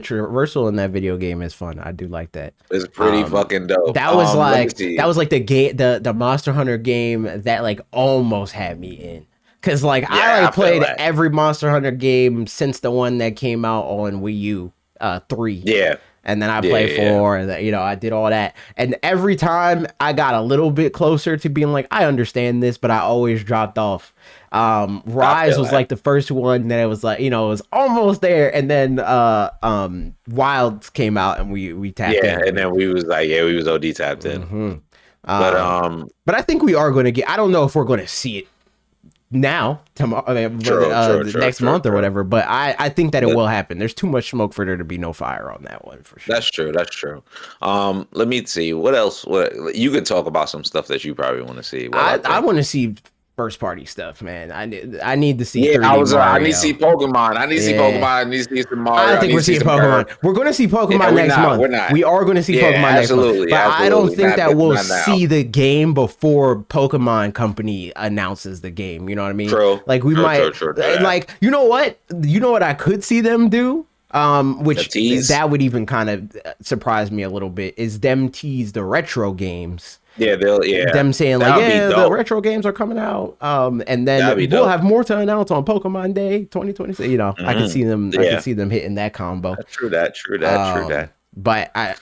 [SPEAKER 1] traversal in that video game is fun. I do like that.
[SPEAKER 2] It's pretty fucking dope.
[SPEAKER 1] That was
[SPEAKER 2] let me
[SPEAKER 1] like
[SPEAKER 2] see.
[SPEAKER 1] the game, the Monster Hunter game that like almost had me in. Cause like
[SPEAKER 2] Yeah,
[SPEAKER 1] I
[SPEAKER 2] I
[SPEAKER 1] like
[SPEAKER 2] feel
[SPEAKER 1] played
[SPEAKER 2] that.
[SPEAKER 1] every Monster Hunter game since the one that came out on Wii U 3.
[SPEAKER 2] Yeah.
[SPEAKER 1] And then I played 4, and I did all that. And every time I got a little bit closer to being like, I understand this, but I always dropped off. Rise was
[SPEAKER 2] that.
[SPEAKER 1] like the first one that it was like, it was almost there. And then Wilds came out and we tapped in.
[SPEAKER 2] Yeah, and then we was like, we was OD tapped in.
[SPEAKER 1] Mhm.
[SPEAKER 2] But
[SPEAKER 1] I think we are going to get, I don't know if we're going to see it now, tomorrow, next month or whatever, but I think that it will happen. There's too much smoke for there to be no fire on that one for sure.
[SPEAKER 2] That's true. Let me see. What else? What you could talk about some stuff that you probably want to see.
[SPEAKER 1] I want to see first party stuff, man. I need to see.
[SPEAKER 2] Yeah,
[SPEAKER 1] 3D
[SPEAKER 2] I
[SPEAKER 1] Mario.
[SPEAKER 2] need to see Pokemon. I need to see Pokemon. I need to see some Mario.
[SPEAKER 1] I don't think we're seeing Pokemon. We're going to see Pokemon next month.
[SPEAKER 2] We're not.
[SPEAKER 1] We are going to see
[SPEAKER 2] Yeah,
[SPEAKER 1] Pokemon next month.
[SPEAKER 2] absolutely,
[SPEAKER 1] But I don't
[SPEAKER 2] absolutely.
[SPEAKER 1] think
[SPEAKER 2] Not-
[SPEAKER 1] that we'll
[SPEAKER 2] not now.
[SPEAKER 1] see the game before Pokemon Company announces the game. You know what I mean?
[SPEAKER 2] True.
[SPEAKER 1] Like we
[SPEAKER 2] True,
[SPEAKER 1] might.
[SPEAKER 2] true, true. Yeah.
[SPEAKER 1] Like you know what? You know what I could see them do. Which
[SPEAKER 2] The tease?
[SPEAKER 1] that would even kind of surprise me a little bit. Is them tease the retro games?
[SPEAKER 2] Yeah,
[SPEAKER 1] Them saying like,
[SPEAKER 2] That'd be
[SPEAKER 1] yeah, the
[SPEAKER 2] dope.
[SPEAKER 1] retro games are coming out. And then
[SPEAKER 2] That'd be
[SPEAKER 1] we'll
[SPEAKER 2] dope.
[SPEAKER 1] have more to announce on Pokemon Day 2026. You know, I can see them. I
[SPEAKER 2] Yeah.
[SPEAKER 1] can see them hitting that combo.
[SPEAKER 2] True that.
[SPEAKER 1] But I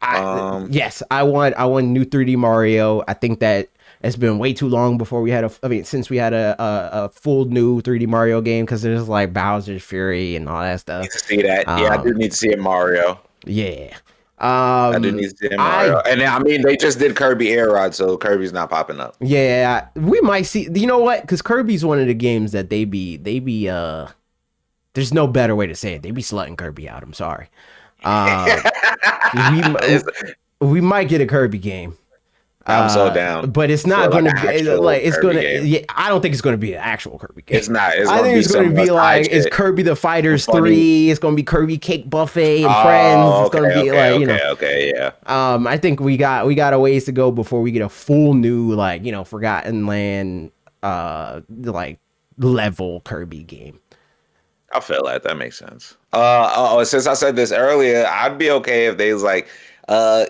[SPEAKER 2] Um,
[SPEAKER 1] yes, I want new 3D Mario. I think that it's been way too long before we had since we had a full new 3D Mario game, because there's like Bowser's Fury and all that stuff.
[SPEAKER 2] Need to see that. Yeah, I do need to see a Mario.
[SPEAKER 1] Yeah.
[SPEAKER 2] I do need to see a Mario. And I mean, they just did Kirby Air Rod, so Kirby's not popping up.
[SPEAKER 1] Yeah, we might see. You know what? Because Kirby's one of the games that they be. There's no better way to say it. They be slutting Kirby out. I'm sorry. We might get a Kirby game.
[SPEAKER 2] I'm so down.
[SPEAKER 1] But it's not
[SPEAKER 2] For,
[SPEAKER 1] going
[SPEAKER 2] like,
[SPEAKER 1] to
[SPEAKER 2] an
[SPEAKER 1] be
[SPEAKER 2] actual
[SPEAKER 1] like it's
[SPEAKER 2] Kirby
[SPEAKER 1] going to.
[SPEAKER 2] game.
[SPEAKER 1] Yeah, I don't think it's going to be an actual Kirby game.
[SPEAKER 2] It's not. It's
[SPEAKER 1] I
[SPEAKER 2] gonna
[SPEAKER 1] think
[SPEAKER 2] be
[SPEAKER 1] it's going to be
[SPEAKER 2] some
[SPEAKER 1] like
[SPEAKER 2] side
[SPEAKER 1] it's
[SPEAKER 2] shit.
[SPEAKER 1] Kirby the Fighters
[SPEAKER 2] Funny.
[SPEAKER 1] 3. It's going to be Kirby Cake Buffet and Friends. It's going to be like, you know.
[SPEAKER 2] Okay, yeah.
[SPEAKER 1] I think we got a ways to go before we get a full new, like, you know, Forgotten Land like level Kirby game.
[SPEAKER 2] I feel like that makes sense. Since I said this earlier, I'd be okay if they was like, I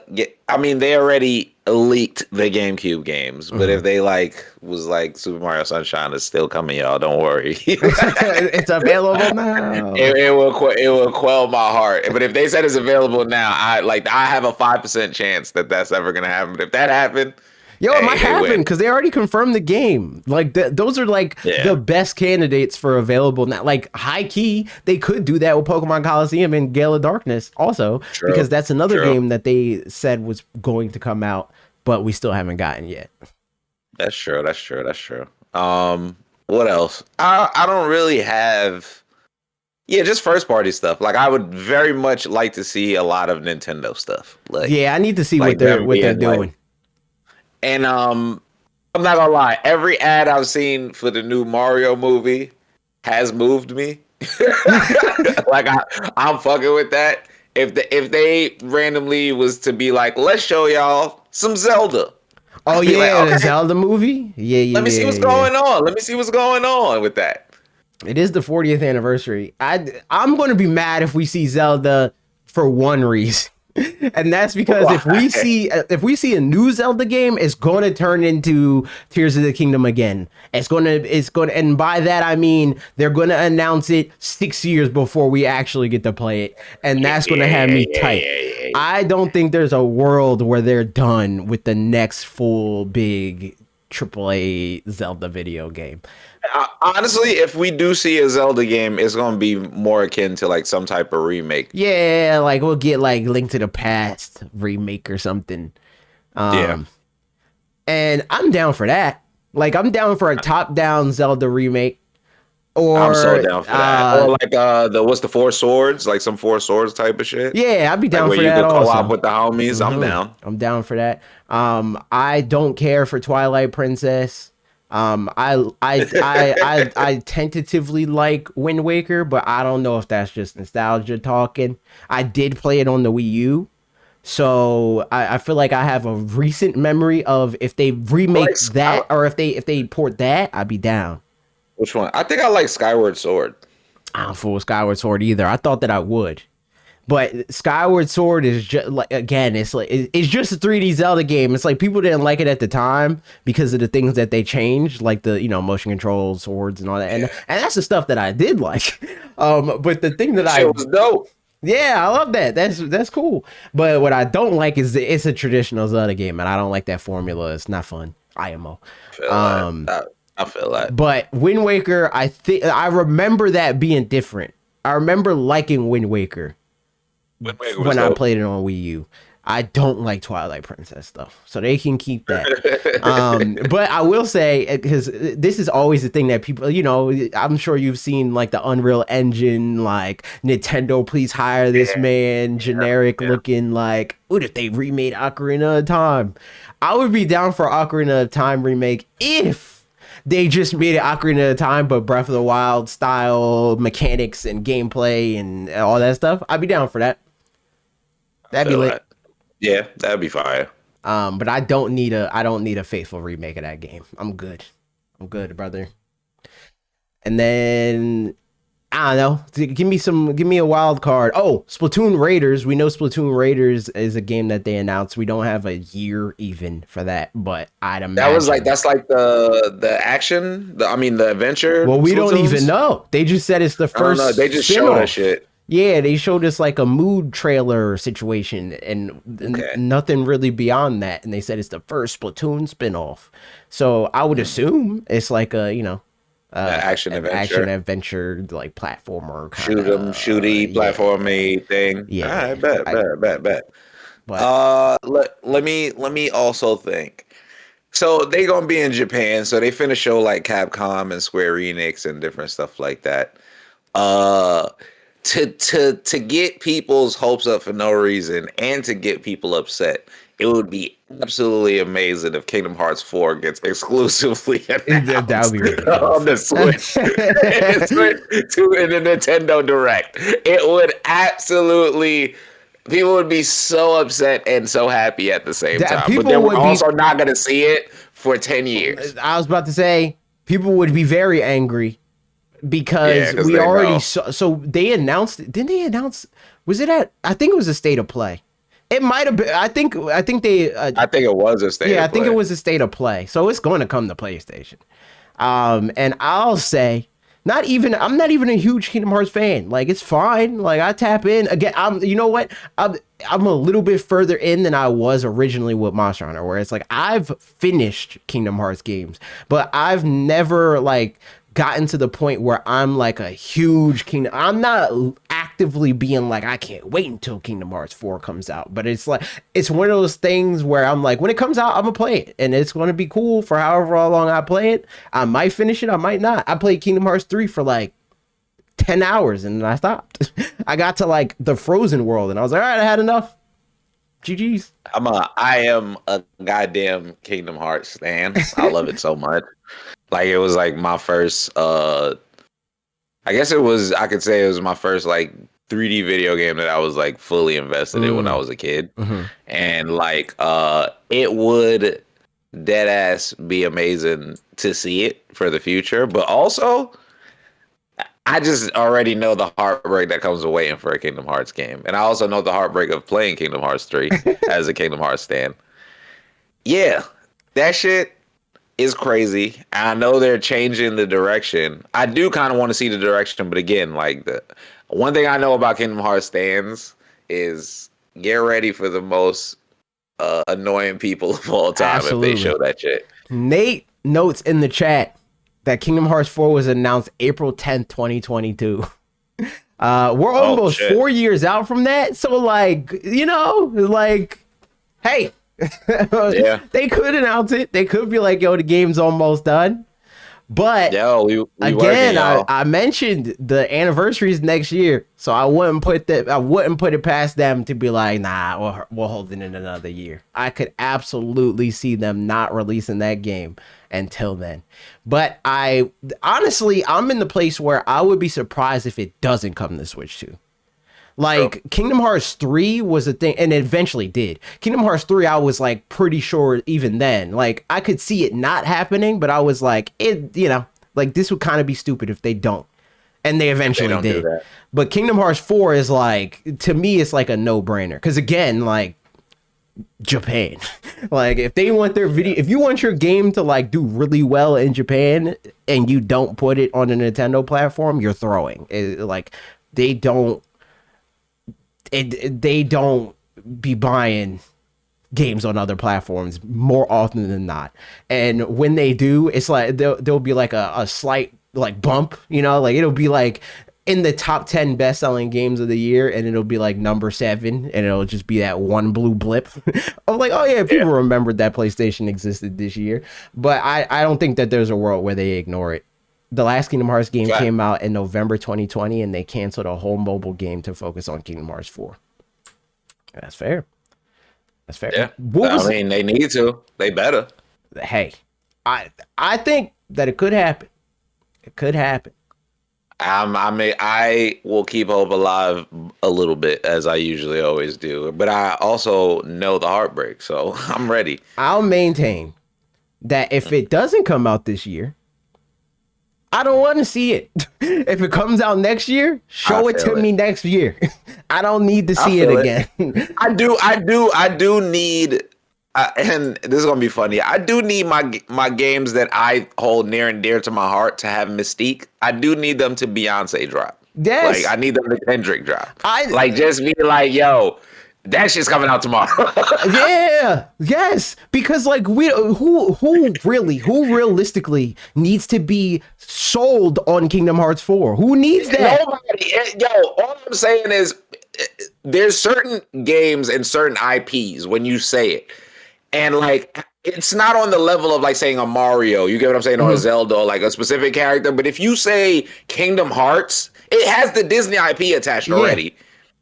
[SPEAKER 2] mean, they already leaked the GameCube games, but if they like was like Super Mario Sunshine is still coming, y'all, don't worry.
[SPEAKER 1] It's available now.
[SPEAKER 2] It will quell my heart. But if they said it's available now, I have a 5% chance that that's ever gonna happen. But if that happened,
[SPEAKER 1] Yo, it
[SPEAKER 2] hey,
[SPEAKER 1] might
[SPEAKER 2] they
[SPEAKER 1] happen
[SPEAKER 2] win.
[SPEAKER 1] because they already confirmed the game. Like those are like the best candidates for available now. Like high key, they could do that with Pokemon Coliseum and Gale of Darkness also,
[SPEAKER 2] True.
[SPEAKER 1] because that's another
[SPEAKER 2] True.
[SPEAKER 1] game that they said was going to come out, but we still haven't gotten yet.
[SPEAKER 2] That's true. What else? I don't really have. Yeah, just first party stuff. Like I would very much like to see a lot of Nintendo stuff. Like
[SPEAKER 1] Yeah, I need to see
[SPEAKER 2] like
[SPEAKER 1] what they're
[SPEAKER 2] them being,
[SPEAKER 1] doing.
[SPEAKER 2] like- and I'm not gonna lie, every ad I've seen for the new Mario movie has moved me. Like I'm fucking with that. If they randomly was to be like, let's show y'all some Zelda.
[SPEAKER 1] Oh
[SPEAKER 2] I'd be
[SPEAKER 1] yeah,
[SPEAKER 2] like,
[SPEAKER 1] the
[SPEAKER 2] okay,
[SPEAKER 1] Zelda movie. Yeah.
[SPEAKER 2] let me see what's
[SPEAKER 1] yeah.
[SPEAKER 2] going on. Let me see what's going on with that.
[SPEAKER 1] It is the 40th anniversary. I'm going to be mad if we see Zelda for one reason. And that's because if we see a new Zelda game, it's going to turn into Tears of the Kingdom again. It's going to, and by that I mean they're going to announce it 6 years before we actually get to play it, and that's going to have me tight. I don't think there's a world where they're done with the next full big AAA Zelda video game.
[SPEAKER 2] Honestly, if we do see a Zelda game, it's gonna be more akin to like some type of remake.
[SPEAKER 1] Yeah, like we'll get like Link to the Past remake or something.
[SPEAKER 2] Yeah.
[SPEAKER 1] And I'm down for that. Like I'm down for a top-down Zelda remake. Or
[SPEAKER 2] I'm so down for that. Or like what's the Four Swords? Like some Four Swords type of shit.
[SPEAKER 1] Yeah, I'd be down
[SPEAKER 2] Like
[SPEAKER 1] for
[SPEAKER 2] where you
[SPEAKER 1] that
[SPEAKER 2] could
[SPEAKER 1] also.
[SPEAKER 2] co-op with the homies. I'm down.
[SPEAKER 1] I'm down for that. I don't care for Twilight Princess. I tentatively like Wind Waker, but I don't know if that's just nostalgia talking. I did play it on the Wii U, so I feel like I have a recent memory of if they remake that or if they port that, I'd be down.
[SPEAKER 2] Which one? I think I like Skyward Sword.
[SPEAKER 1] I don't fool with Skyward Sword either. I thought that I would. But Skyward Sword is just like, again, it's just a 3D Zelda game. It's like people didn't like it at the time because of the things that they changed, like the motion control swords and all that, and that's the stuff that I did like. But the thing that
[SPEAKER 2] Shit was dope.
[SPEAKER 1] yeah, I love that. That's cool. But what I don't like is it's a traditional Zelda game, and I don't like that formula. It's not fun. IMO.
[SPEAKER 2] I feel like.
[SPEAKER 1] But Wind Waker, I remember that being different. I remember liking Wind Waker when I played it on Wii U. I don't like Twilight Princess though, so they can keep that. But I will say, because this is always the thing that people, I'm sure you've seen like the Unreal Engine, like Nintendo, please hire this man, generic looking, like, what if they remade Ocarina of Time? I would be down for Ocarina of Time remake if they just made it Ocarina of Time, but Breath of the Wild style mechanics and gameplay and all that stuff. I'd be down for that. That'd be lit.
[SPEAKER 2] Yeah, that'd be fire.
[SPEAKER 1] But I don't need a faithful remake of that game. I'm good, brother. And then I don't know. Give me a wild card. Oh, Splatoon Raiders. We know Splatoon Raiders is a game that they announced. We don't have a year even for that, but I'd
[SPEAKER 2] That was like
[SPEAKER 1] imagine.
[SPEAKER 2] that's like the action. I mean the adventure.
[SPEAKER 1] Well, we don't even
[SPEAKER 2] Splatoons?
[SPEAKER 1] know. They just said it's the
[SPEAKER 2] I don't know. They
[SPEAKER 1] first
[SPEAKER 2] just showed us
[SPEAKER 1] spin-off.
[SPEAKER 2] shit.
[SPEAKER 1] Yeah, they showed us like a mood trailer situation and
[SPEAKER 2] Okay.
[SPEAKER 1] nothing really beyond that. And they said it's the first Splatoon spin-off. So I would assume it's like a,
[SPEAKER 2] Action
[SPEAKER 1] an
[SPEAKER 2] adventure.
[SPEAKER 1] action adventure like platformer kind
[SPEAKER 2] Shoot 'em, shooty,
[SPEAKER 1] yeah,
[SPEAKER 2] platformy thing.
[SPEAKER 1] yeah.
[SPEAKER 2] All right, bet,
[SPEAKER 1] I,
[SPEAKER 2] bet.
[SPEAKER 1] but
[SPEAKER 2] Let me also think. So they gonna be in Japan, so they finna show like Capcom and Square Enix and different stuff like that. Uh, to get people's hopes up for no reason and to get people upset, it would be absolutely amazing if Kingdom Hearts 4 gets exclusively
[SPEAKER 1] that would
[SPEAKER 2] announced
[SPEAKER 1] be ridiculous.
[SPEAKER 2] on the Switch in the Nintendo Direct. It would absolutely. People would be so upset and so happy at the same
[SPEAKER 1] That
[SPEAKER 2] time, but
[SPEAKER 1] people
[SPEAKER 2] then we're
[SPEAKER 1] would be-
[SPEAKER 2] also not going to see it for 10 years.
[SPEAKER 1] I was about to say people would be very angry because
[SPEAKER 2] Yeah, 'cause
[SPEAKER 1] we
[SPEAKER 2] they
[SPEAKER 1] already
[SPEAKER 2] know.
[SPEAKER 1] saw. So they announced. Didn't they announce? Was it at? I think it was a state of play. It might have been. I think they.
[SPEAKER 2] I think it was a state.
[SPEAKER 1] Yeah, I
[SPEAKER 2] of
[SPEAKER 1] think it
[SPEAKER 2] play.
[SPEAKER 1] was a state of play. So it's going to come to PlayStation. And I'll say, I'm not even a huge Kingdom Hearts fan. Like it's fine. Like I tap in again. You know what? I'm a little bit further in than I was originally with Monster Hunter, where it's like I've finished Kingdom Hearts games, but I've never like gotten to the point where I'm like a huge Kingdom. I'm not actively being like I can't wait until Kingdom Hearts 4 comes out, but it's like it's one of those things where I'm like when it comes out I'm gonna play it and it's gonna be cool for however long I play it. I might finish it, I might not. I played Kingdom Hearts 3 for like 10 hours and then I stopped. I got to like the Frozen world and I was like, all right, I had enough. GG's.
[SPEAKER 2] I am a goddamn Kingdom Hearts fan. I love it so much. Like it was like my first I guess I could say it was my first like 3D video game that I was like fully invested in when I was a kid. And like it would dead ass be amazing to see it for the future, but also I just already know the heartbreak that comes with waiting for a Kingdom Hearts game. And I also know the heartbreak of playing Kingdom Hearts 3 as a Kingdom Hearts stan. Yeah, that shit is crazy. I know they're changing the direction. I do kind of want to see the direction, but again, like the one thing I know about Kingdom Hearts stands is get ready for the most annoying people of all time
[SPEAKER 1] Absolutely.
[SPEAKER 2] if they show that shit.
[SPEAKER 1] Nate notes in the chat that Kingdom Hearts 4 was announced April 10th, 2022. We're almost
[SPEAKER 2] shit.
[SPEAKER 1] 4 years out from that. So like, like, hey,
[SPEAKER 2] Yeah.
[SPEAKER 1] they could announce it. They could be like, yo, the game's almost done. But
[SPEAKER 2] Yo, we
[SPEAKER 1] again,
[SPEAKER 2] working, y'all.
[SPEAKER 1] I mentioned the anniversary is next year, so I wouldn't put it past them to be like, nah, we'll hold it in another year. I could absolutely see them not releasing that game until then. But I'm in the place where I would be surprised if it doesn't come to Switch 2. Like Kingdom Hearts 3 was a thing, and it eventually did. Kingdom Hearts 3, I was like pretty sure even then. Like I could see it not happening, but I was like, like this would kind of be stupid if they don't. And they eventually
[SPEAKER 2] don't do
[SPEAKER 1] did.
[SPEAKER 2] that.
[SPEAKER 1] But Kingdom Hearts 4 is like, to me, it's like a no-brainer. Because again, like Japan. Like if they want if you want your game to like do really well in Japan and you don't put it on a Nintendo platform, you're throwing. Like they don't be buying games on other platforms more often than not. And when they do, it's like there'll be like a slight like bump, like it'll be like in the top 10 best-selling games of the year, and it'll be like number 7, and it'll just be that one blue blip. I'm like, oh yeah, people remembered that PlayStation existed this year. But I don't think that there's a world where they ignore it. The last Kingdom Hearts game came out in November 2020, and they canceled a whole mobile game to focus on Kingdom Hearts 4. That's fair. That's fair.
[SPEAKER 2] Yeah.
[SPEAKER 1] What
[SPEAKER 2] I mean, they need to. They better.
[SPEAKER 1] Hey, I think that it could happen. It could happen.
[SPEAKER 2] I will keep hope alive a little bit, as I usually always do. But I also know the heartbreak, so I'm ready.
[SPEAKER 1] I'll maintain that if it doesn't come out this year, I don't want to see it. If it comes out next year, show it to me next year. I don't need to see it again.
[SPEAKER 2] I do need. And this is gonna be funny. I do need my games that I hold near and dear to my heart to have mystique. I do need them to Beyonce drop.
[SPEAKER 1] Yes.
[SPEAKER 2] Like I need them to Kendrick drop.
[SPEAKER 1] I
[SPEAKER 2] like just be like, yo, that shit's coming out tomorrow.
[SPEAKER 1] Yeah, yes, because like who realistically needs to be sold on Kingdom Hearts 4? Who needs that?
[SPEAKER 2] Nobody. Yo, all I'm saying is there's certain games and certain IPs when you say it, and like it's not on the level of like saying a Mario. You get what I'm saying, or a Zelda, or like a specific character. But if you say Kingdom Hearts, it has the Disney IP attached already.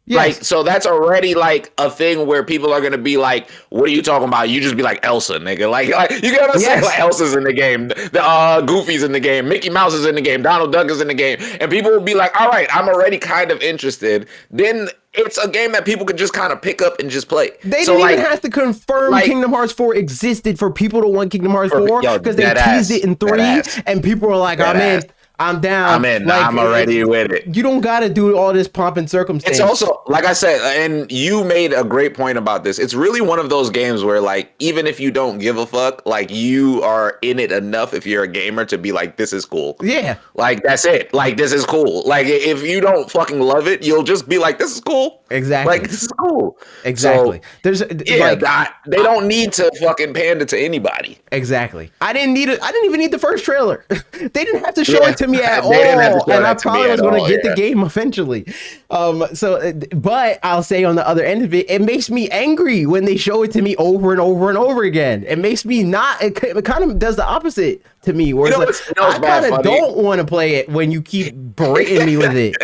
[SPEAKER 1] Yes.
[SPEAKER 2] Like, so that's already like a thing where people are gonna be like, "What are you talking about?" You just be like, "Elsa, nigga." Like you get what I'm saying? Like Elsa's in the game, the Goofy's in the game, Mickey Mouse is in the game, Donald Duck is in the game, and people will be like, "All right, I'm already kind of interested." Then it's a game that people could just kind of pick up and just play.
[SPEAKER 1] They didn't even have to confirm Kingdom Hearts 4 existed for people to want Kingdom Hearts 4 because they teased it in 3, and people were like, "I'm in." I'm down.
[SPEAKER 2] I'm in.
[SPEAKER 1] Like,
[SPEAKER 2] I'm already with it.
[SPEAKER 1] You don't got to do all this pomp and circumstance.
[SPEAKER 2] It's also, like I said, and you made a great point about this. It's really one of those games where, like, even if you don't give a fuck, like, you are in it enough if you're a gamer to be like, this is cool.
[SPEAKER 1] Yeah.
[SPEAKER 2] Like, that's it. Like, this is cool. Like, if you don't fucking love it, you'll just be like, this is cool.
[SPEAKER 1] Exactly.
[SPEAKER 2] Like, this is cool.
[SPEAKER 1] Exactly.
[SPEAKER 2] So,
[SPEAKER 1] There's
[SPEAKER 2] they don't need to fucking pander to anybody.
[SPEAKER 1] Exactly. I didn't even need the first trailer. They didn't have to show it to me at all. And I probably was going to get the game eventually. But I'll say on the other end of it, it makes me angry when they show it to me over and over and over again. It makes me not. It kind of does the opposite to me, where I kind of don't want to play it when you keep berating me with it.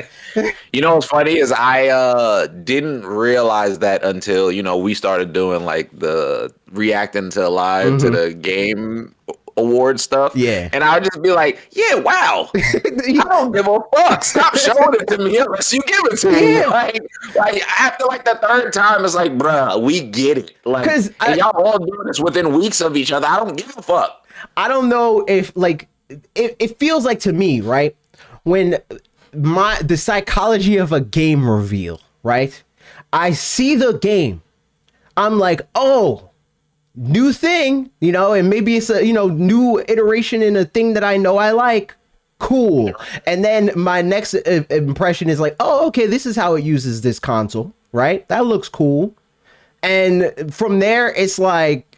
[SPEAKER 2] You know what's funny is I didn't realize that until we started doing like the reacting to live to the game award stuff.
[SPEAKER 1] Yeah.
[SPEAKER 2] And I would just be like, yeah, wow. I don't give a fuck. Stop showing it to me unless you give it to me. Like after like the third time, it's like, bruh, we get it. Like, and y'all all doing this within weeks of each other. I don't give a fuck.
[SPEAKER 1] I don't know if like it feels like to me, right? When the psychology of a game reveal, right? I see the game. I'm like, oh, new thing, and maybe it's a, new iteration in a thing that I know I like. Cool. And then my next impression is like, oh, okay, this is how it uses this console, right? That looks cool. And from there, it's like,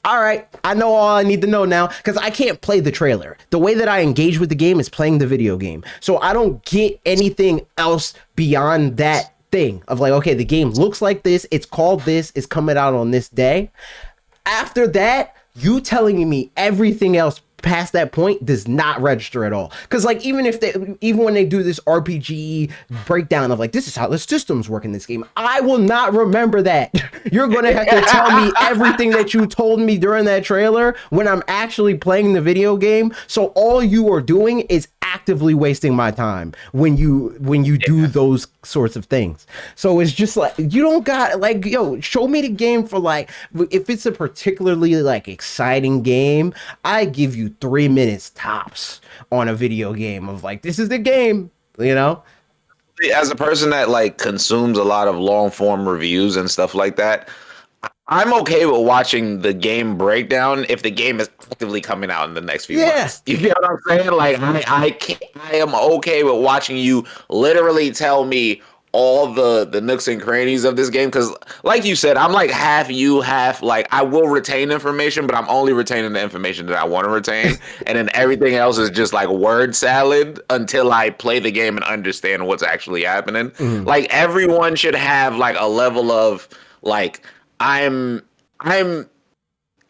[SPEAKER 1] all right, I know all I need to know now, because I can't play the trailer. The way that I engage with the game is playing the video game. So I don't get anything else beyond that thing of like, okay, the game looks like this. It's called this. It's coming out on this day. After that, you telling me everything else past that point does not register at all. Because like even when they do this RPG breakdown of like, this is how the systems work in this game, I will not remember that. You're gonna have to tell me everything that you told me during that trailer when I'm actually playing the video game. So all you are doing is actively wasting my time when you do those sorts of things. So it's just like, you don't got like, yo, show me the game for like, if it's a particularly like exciting game, I give you 3 minutes tops on a video game of like, this is the game, As
[SPEAKER 2] a person that like consumes a lot of long form reviews and stuff like that, I'm okay with watching the game breakdown if the game is actively coming out in the next few months. You get what I'm saying? Like I am okay with watching you literally tell me all the nooks and crannies of this game, because like you said, I'm like half you, half like I will retain information, but I'm only retaining the information that I want to retain, and then everything else is just like word salad until I play the game and understand what's actually happening. Like everyone should have like a level of like, I'm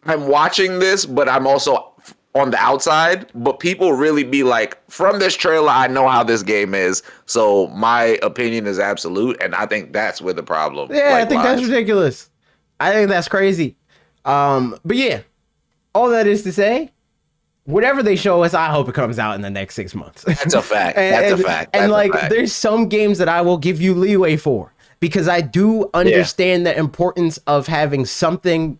[SPEAKER 2] watching this, but I'm also on the outside. But people really be like, from this trailer, I know how this game is, so my opinion is absolute, and I think that's where the problem.
[SPEAKER 1] Yeah, I think that's ridiculous. I think that's crazy. But yeah, all that is to say, whatever they show us, I hope it comes out in the next 6 months.
[SPEAKER 2] That's a fact. That's a fact.
[SPEAKER 1] And like, there's some games that I will give you leeway for, because I do understand the importance of having something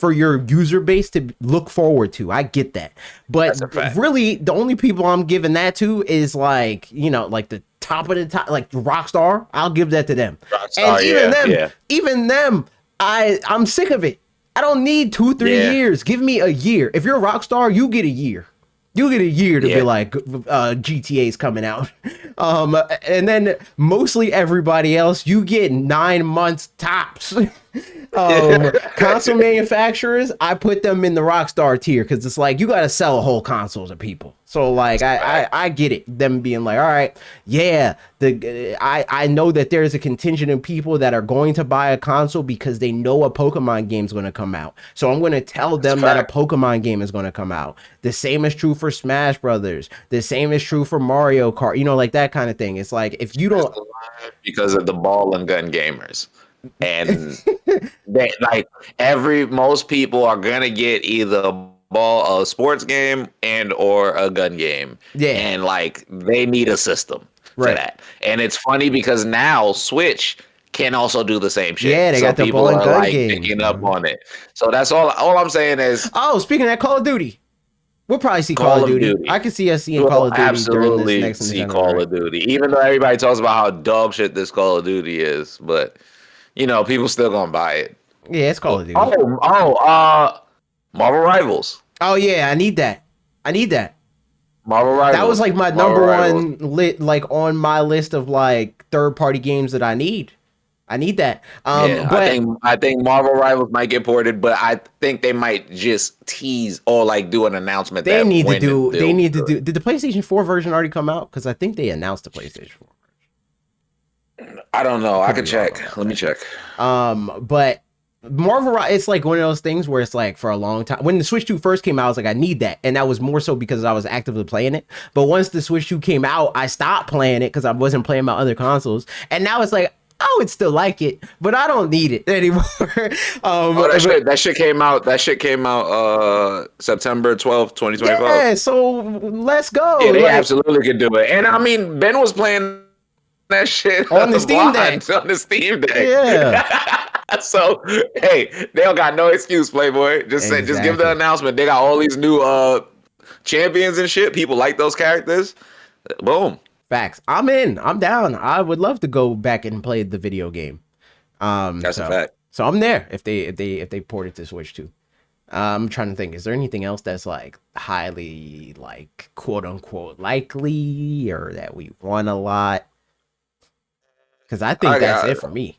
[SPEAKER 1] for your user base to look forward to. I get that. But
[SPEAKER 2] That's a fact.
[SPEAKER 1] really, the only people I'm giving that to is like, like the top of the top, like Rockstar. I'll give that to them.
[SPEAKER 2] Rockstar,
[SPEAKER 1] And even
[SPEAKER 2] yeah,
[SPEAKER 1] them,
[SPEAKER 2] yeah.
[SPEAKER 1] even them, I'm sick of it. I don't need 2-3
[SPEAKER 2] Yeah.
[SPEAKER 1] years. Give me a year. If you're a Rockstar, you get a year. You get a year to be
[SPEAKER 2] Yeah.
[SPEAKER 1] like, GTA's coming out. And then mostly everybody else, you get 9 months tops. Console manufacturers, I put them in the Rockstar tier because it's like you got to sell a whole console to people. So like I get it. Them being like, all right, yeah, I know that there's a contingent of people that are going to buy a console because they know a Pokemon game is going to come out. So I'm going to tell them that a Pokemon game is going to come out. The same is true for Smash Brothers. The same is true for Mario Kart. Like that kind of thing. It's like if you don't,
[SPEAKER 2] because of the ball and gun gamers. And they like most people are gonna get either a sports game and or a gun game.
[SPEAKER 1] Yeah.
[SPEAKER 2] And like they need a system for
[SPEAKER 1] Right.
[SPEAKER 2] that. And it's funny because now Switch can also do the same shit.
[SPEAKER 1] Yeah, they got the
[SPEAKER 2] people
[SPEAKER 1] ball and
[SPEAKER 2] are
[SPEAKER 1] gun
[SPEAKER 2] like
[SPEAKER 1] games,
[SPEAKER 2] picking up
[SPEAKER 1] man.
[SPEAKER 2] on it. So that's all I'm saying is
[SPEAKER 1] oh, speaking of that, Call of Duty. We'll probably see Call of Duty. I can see us seeing Call of Duty during this
[SPEAKER 2] absolutely
[SPEAKER 1] next
[SPEAKER 2] see
[SPEAKER 1] Nintendo
[SPEAKER 2] Call
[SPEAKER 1] Direct.
[SPEAKER 2] of Duty. Even though everybody talks about how dog shit this Call of Duty is, but people still gonna buy it.
[SPEAKER 1] Yeah, it's Call of Duty.
[SPEAKER 2] Marvel Rivals.
[SPEAKER 1] Oh yeah, I need that.
[SPEAKER 2] Marvel Rivals.
[SPEAKER 1] That was like my
[SPEAKER 2] Marvel
[SPEAKER 1] number
[SPEAKER 2] Rivals.
[SPEAKER 1] one like on my list of like third-party games that I need. I need that.
[SPEAKER 2] Yeah,
[SPEAKER 1] But
[SPEAKER 2] I think Marvel Rivals might get ported, but I think they might just tease or like do an announcement.
[SPEAKER 1] they
[SPEAKER 2] that
[SPEAKER 1] need to
[SPEAKER 2] when
[SPEAKER 1] do.
[SPEAKER 2] they'll
[SPEAKER 1] They need to do. Did the PlayStation 4 version already come out? Because I think they announced the PlayStation 4.
[SPEAKER 2] I don't know. I can
[SPEAKER 1] Could be wrong
[SPEAKER 2] check.
[SPEAKER 1] about
[SPEAKER 2] Let me check.
[SPEAKER 1] But Marvel, it's like one of those things where it's like for a long time. When the Switch 2 first came out, I was like, I need that, and that was more so because I was actively playing it. But once the Switch 2 came out, I stopped playing it because I wasn't playing my other consoles, and now it's like I would still like it, but I don't need it anymore.
[SPEAKER 2] That shit came out. That shit came out September 12th, 2025.
[SPEAKER 1] Yeah, so let's go.
[SPEAKER 2] Yeah, they
[SPEAKER 1] Like,
[SPEAKER 2] absolutely could do it. And I mean, Ben was playing that shit
[SPEAKER 1] On the Steam Deck.
[SPEAKER 2] On the Steam Deck.
[SPEAKER 1] Yeah.
[SPEAKER 2] So hey, they don't got no excuse, Playboy. Just give
[SPEAKER 1] Exactly.
[SPEAKER 2] the announcement. They got all these new champions and shit. People like those characters. Boom.
[SPEAKER 1] Facts. I'm in. I'm down. I would love to go back and play the video game.
[SPEAKER 2] That's a fact.
[SPEAKER 1] So I'm there if they port it to Switch 2. I'm trying to think. Is there anything else that's like highly like quote unquote likely or that we want a lot? Because I think that's it for me.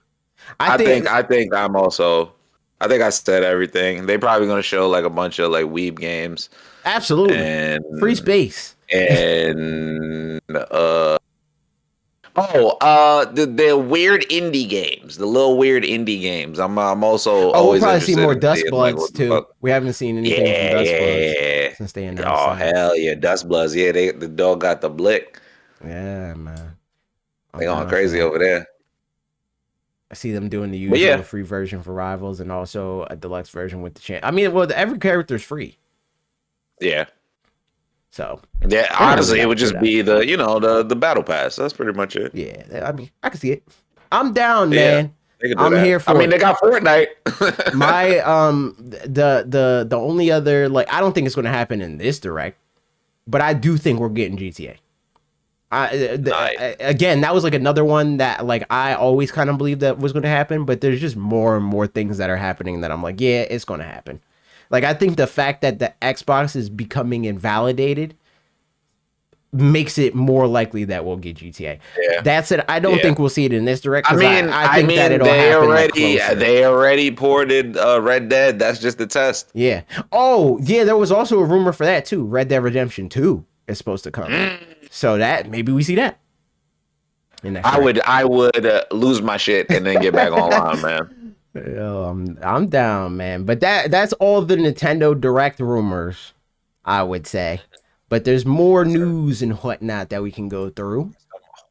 [SPEAKER 2] I think I said everything. They probably gonna show like a bunch of like weeb games
[SPEAKER 1] absolutely
[SPEAKER 2] and
[SPEAKER 1] free space.
[SPEAKER 2] And the weird indie games, the little weird indie games. I'm also
[SPEAKER 1] We'll
[SPEAKER 2] always
[SPEAKER 1] probably see
[SPEAKER 2] interested
[SPEAKER 1] more
[SPEAKER 2] in
[SPEAKER 1] Dust
[SPEAKER 2] seeing,
[SPEAKER 1] Bloods
[SPEAKER 2] what the
[SPEAKER 1] too.
[SPEAKER 2] fuck-
[SPEAKER 1] We haven't seen anything from Dust Bloods since they announced.
[SPEAKER 2] Oh
[SPEAKER 1] that.
[SPEAKER 2] hell yeah, Dust Bloods. Yeah, the dog got the blick.
[SPEAKER 1] Yeah, man.
[SPEAKER 2] They going crazy over there.
[SPEAKER 1] I see them doing the
[SPEAKER 2] But
[SPEAKER 1] usual
[SPEAKER 2] yeah.
[SPEAKER 1] free version for Rivals and also a deluxe version with the champ. I mean, well, every character's free,
[SPEAKER 2] Yeah,
[SPEAKER 1] so
[SPEAKER 2] yeah. Honestly, it would just be the battle pass. That's pretty much it.
[SPEAKER 1] yeah. I mean, I can see it. I'm down,
[SPEAKER 2] Yeah.
[SPEAKER 1] man.
[SPEAKER 2] They could do
[SPEAKER 1] I'm
[SPEAKER 2] that.
[SPEAKER 1] here for
[SPEAKER 2] I mean,
[SPEAKER 1] it.
[SPEAKER 2] they got Fortnite.
[SPEAKER 1] My the only other like I don't think it's going to happen in this direct, but I do think we're getting GTA.
[SPEAKER 2] Nice.
[SPEAKER 1] Again, that was like another one that like I always kind of believed that was going to happen, but there's just more and more things that are happening that I'm like, yeah, it's going to happen. Like I think the fact that the Xbox is becoming invalidated makes it more likely that we'll get GTA.
[SPEAKER 2] Yeah.
[SPEAKER 1] That's it. I don't think we'll see it in this direct.
[SPEAKER 2] I
[SPEAKER 1] 'cause
[SPEAKER 2] mean,
[SPEAKER 1] I think that it'll happen like, closer.
[SPEAKER 2] they already ported Red Dead. That's just the test.
[SPEAKER 1] Yeah. Oh, yeah. There was also a rumor for that too. Red Dead Redemption 2 is supposed to come. So that maybe we see that.
[SPEAKER 2] I would lose my shit and then get back online, man.
[SPEAKER 1] Yo, I'm down, man. But that's all the Nintendo Direct rumors, I would say. But there's more news and whatnot that we can go through.